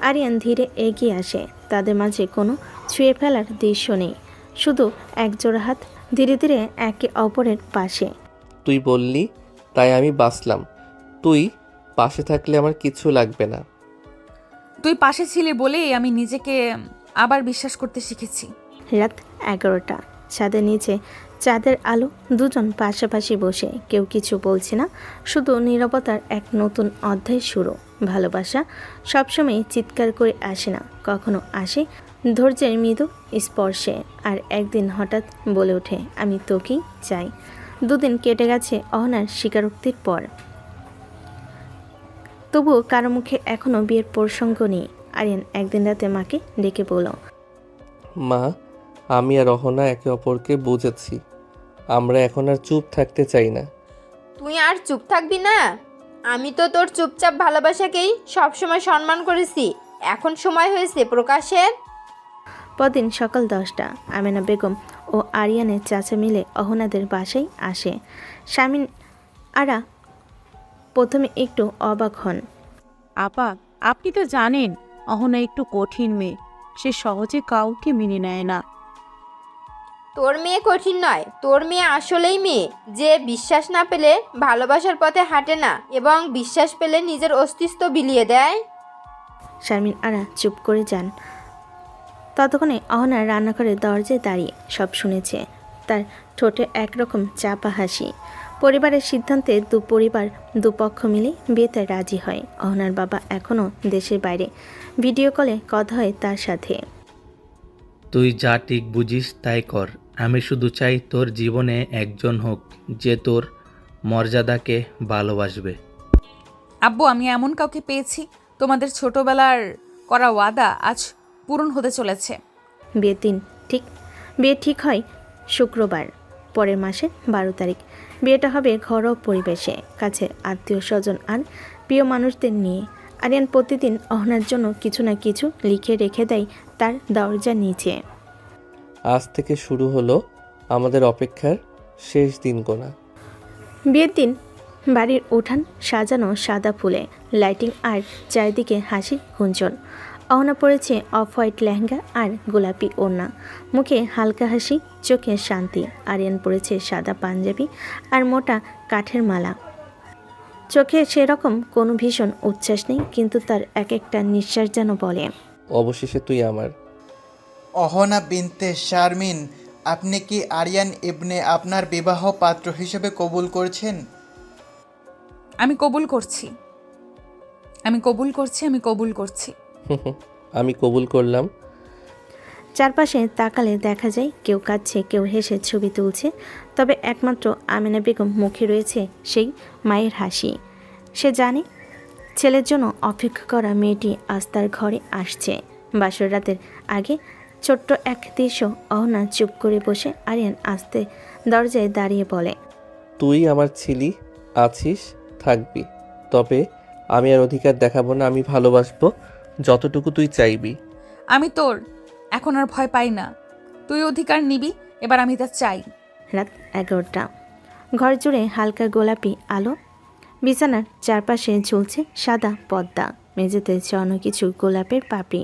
আরিয়ান ধীরে এগিয়ে আসে। তাদের মাঝে কোনো ছুঁয়ে ফেলার দৃশ্য নেই, শুধু এক জোড়া হাত ধীরে ধীরে একে অপরের পাশে। তুই বললি তাই আমি বাঁচলাম। তুই পাশে থাকলে আমার কিছু লাগবে না। তুই পাশে ছিলি বলেই আমি নিজেকে আবার বিশ্বাস করতে শিখেছি। রাত 11টা, ছাদের নিচে চাঁদের আলো। দুজন পাশাপাশি বসে, কেউ কিছু বলছে না, শুধু নীরবতার এক নতুন অধ্যায় শুরু। ভালোবাসা সবসময় চিৎকার করে আসে না, কখনো আসে ধৈর্যের মৃদু স্পর্শে। আর একদিন হঠাৎ বলে ওঠে, আমি তোকেই চাই। দুদিন কেটে গেছে অহনার স্বীকারোক্তির পর, তবুও কারো মুখে এখনও বিয়ের প্রসঙ্গ নেই। আরিয়ান একদিন রাতে মাকে ডেকে বলল, মা, আমি আর অহনা একে অপরকে বুঝেছি। আমরা এখন আর চুপ থাকতে চাই না। তুই আর চুপ থাকবি না? আমি তো তোর চুপচাপ ভালোবাসাকেই সবসময় সম্মান করেছি। এখন সময় হয়েছে প্রকাশের। পরদিন সকাল 10টা, আমেনা বেগম ও আরিয়ানের চাচা মিলে অহনাদের বাসায় আসে। শামিন আরা প্রথমে একটু অবাক হন। আপা, আপনি তো জানেন অহনা একটু কঠিন মেয়ে, সে সহজে কাউকে মেনে নেয় না। তোর মেয়ে কঠিন নয়, তোর মেয়ে আসলেই মেয়ে, যে বিশ্বাস না পেলে ভালোবাসার পথে হাঁটে না, এবং বিশ্বাস পেলে নিজের অস্তিত্ব বিলিয়ে দেয়। শারমিন আরা চুপ করে যান। ততক্ষণে অহনা রান্নাঘরের দরজায় দাঁড়িয়ে সব শুনেছে। তার ঠোঁটে একরকম চাপা হাসি। পরিবারের সিদ্ধান্তে দুপক্ষ মিলে বিয়েতে রাজি হয়। অহনার বাবা এখনও দেশের বাইরে, ভিডিও কলে কথা হয় তার সাথে। তুই যা ঠিক বুঝিস তাই কর। আমি শুধু চাই তোর জীবনে একজন হোক যে তোর মর্যাদাকে ভালোবাসবে। আব্বু, আমি এমন কাউকে পেয়েছি, তোমাদের ছোটবেলার করা ওয়াদা আজ পূরণ হতে চলেছে। বিয়ে ঠিক হয় শুক্রবার, পরের মাসে 12 তারিখ। বিয়েটা হবে ঘরোয়া পরিবেশে, কাছে আত্মীয় স্বজন আর প্রিয় মানুষদের নিয়ে। আরিয়ান প্রতিদিন অহনার জন্য কিছু না কিছু লিখে রেখে দেয় তার দরজার নিচে। আজ থেকে শুরু হলো আমাদের অপেক্ষার শেষ দিন গোনা। বিয়ের দিন বাড়ির উঠান সাজানো সাদা ফুলে, লাইটিং আর চারিদিকে হাসির গুঞ্জন। অহনা পরেছে অফ হোয়াইট লেহেঙ্গা আর গোলাপি ওড়না, মুখে হালকা হাসি, চোখে শান্তি। আরিয়ান পরেছে সাদা পাঞ্জাবি আর মোটা কাঠের মালা। চোখে সেরকম কোনো ভীষণ উচ্ছ্বাস নেই, কিন্তু তার এক একটা নিঃশ্বাস যেন বলে, অবশেষে তুই আমার। অহনা বিনতে শারমিন, আপনি কি আরিয়ান ইবনে আপনার বিবাহ পাত্র হিসেবে কবুল করছেন? আমি কবুল করছি, আমি কবুল করছি, আমি কবুল করছি। আমি কবুল করলাম। চারপাশে তাকালে দেখা যায় কেউ কাঁদছে, কেউ হেসে ছবি তুলছে, তবে একমাত্র আমিনা বেগম মুখে রয়েছে সেই মায়ের হাসি। সে জানে ছেলের জন্য অপেক্ষা করা মেয়েটি আজ তার ঘরে আসছে। বাসর রাতের আগে ছোট্ট এক দৃশ্য। অহনা চুপ করে বসে, আরিয়ান আস্তে দরজায় দাঁড়িয়ে বলে, তুই আমার ছিলি, আছিস, থাকবি। তবে আমি আর অধিকার দেখাবো না, আমি ভালোবাসবো যতটুকু তুই চাইবি। আমি তোর এখন আর ভয় পাই না, তুই অধিকার নিবি, এবার আমি তা চাই। রাত 11টা। ঘর জুড়ে হালকা গোলাপি আলো, বিছানার চারপাশে ঝুলছে সাদা পর্দা, মেঝেতে ছড়ানো কিছু গোলাপের পাপড়ি,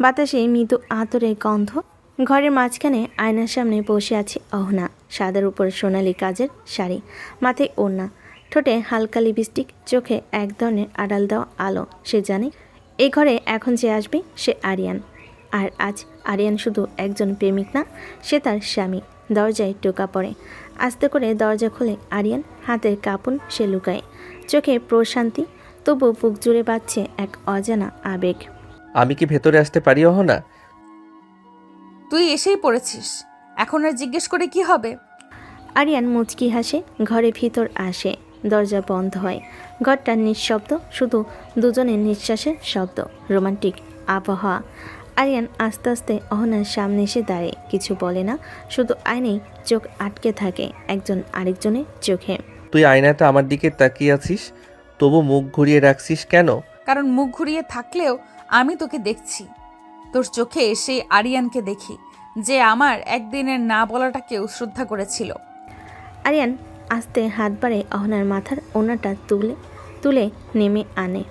বাতাসে মৃদু আতরের গন্ধ। ঘরের মাঝখানে আয়নার সামনে বসে আছে অহনা, সাদার উপর সোনালি কাজের শাড়ি, মাথায় ওড়না, ঠোঁটে হালকা লিপস্টিক, চোখে এক ধরনের আড়াল দেওয়া আলো। সে জানে এই ঘরে এখন যে আসবে সে আরিয়ান। আর আজ আরিয়ান শুধু একজন প্রেমিক না, সে তার স্বামী। দরজায় টোকা পড়ে, আস্তে করে দরজা খুলে আরিয়ান, হাতের কাঁপুন সে লুকায়, চোখে প্রশান্তি, তবু বুক জুড়ে বাজছে এক অজানা আবেগ। আমি কি ভেতরে আসতে পারি অহনা? তুই এসেই পড়েছিস, এখন আর জিজ্ঞেস করে কি হবে? আরিয়ান মুচকি হাসে, ঘরে ভিতর আসে, দরজা বন্ধ হয়। ঘরটা নিঃশব্দ, শুধু দুজনের নিঃশ্বাসের শব্দ, রোমান্টিক আবহাওয়া। আরিয়ান আস্তে আস্তে অহনার সামনে এসে দাঁড়ায়, কিছু বলে না, শুধু আয়নায় চোখ আটকে থাকে একজন আরেকজনের চোখে। তুই আয়নাতে আমার দিকে তাকিয়ে আছিস, তবু মুখ ঘুরিয়ে রাখছিস কেন? কারণ মুখ ঘুরিয়ে থাকলেও আমি তোকে দেখছি, তোর চোখে সেই আরিয়ানকে দেখি যে আমার একদিনের না বলাটাকেও শ্রদ্ধা করেছিল। আরিয়ান আস্তে হাত বাড়ে অহনার মাথার ওড়নাটা তুলে নেমে আনে।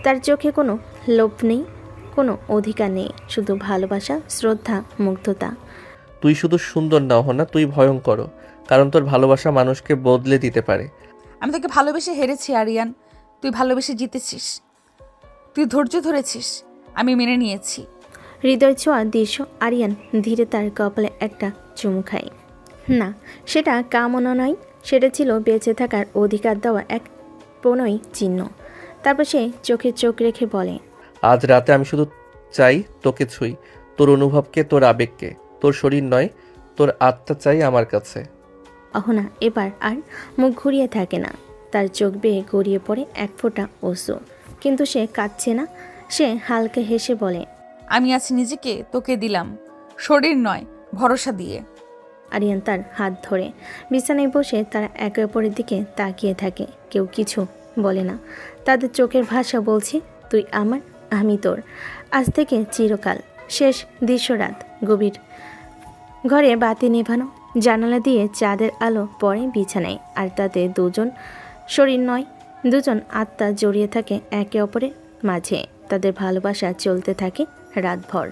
তার চোখে কোনো লোভ নেই, কোনো অধিকার নেই, শুধু ভালোবাসা, শ্রদ্ধা, মুগ্ধতা। তুই শুধু সুন্দর না অহনা, তুই ভয়ঙ্কর, কারণ তোর ভালোবাসা মানুষকে বদলে দিতে পারে। আমি তোকে ভালোবেসে হেরেছি আরিয়ান, তুই ভালোবেসে জিতেছিস, তুই ধৈর্য ধরেছিস, আমি মেনে নিয়েছি। হৃদয় ছোঁয়া দৃশ্য। আরিয়ান ধীরে তার কপালে একটা চুমু খায়। না, সেটা কামনা নয়, সেটা ছিল বেঁচে থাকার অধিকার দেওয়া এক প্রণয় চিহ্ন। তারপর সে চোখে চোখ রেখে বলে, আজ রাতে আমি শুধু চাই তোকে ছুঁই, তোর অনুভবকে, তোর আবেগকে, তোর শরীর নয়, তোর আত্মা চাই আমার কাছে। অহনা এবার আর মুখ ঘুরিয়ে থাকে না, তার চোখ বেয়ে গড়িয়ে পড়ে এক ফোঁটা অশ্রু, কিন্তু সে কাঁদছে না। সে হালকা হেসে বলে, আমি আজ নিজেকে তোকে দিলাম, শরীর নয়, ভরসা দিয়ে। আরিয়ান তার হাত ধরে বিছানায় বসে তারা একে অপরের দিকে তাকিয়ে থাকে, কেউ কিছু বলে না। তাদের চোখের ভাষা বলছে, তুই আমার, আমি তোর, আজ থেকে চিরকাল। শেষ দৃশ্য রাত, গভীর। ঘরে বাতি নেভানো, জানালা দিয়ে চাঁদের আলো পড়ে বিছানায়, আর তাতে দুজন শরীর নয়, দুজন আত্মা জড়িয়ে থাকে একে অপরের মাঝে। তাদের ভালোবাসা চলতে থাকে রাতভর।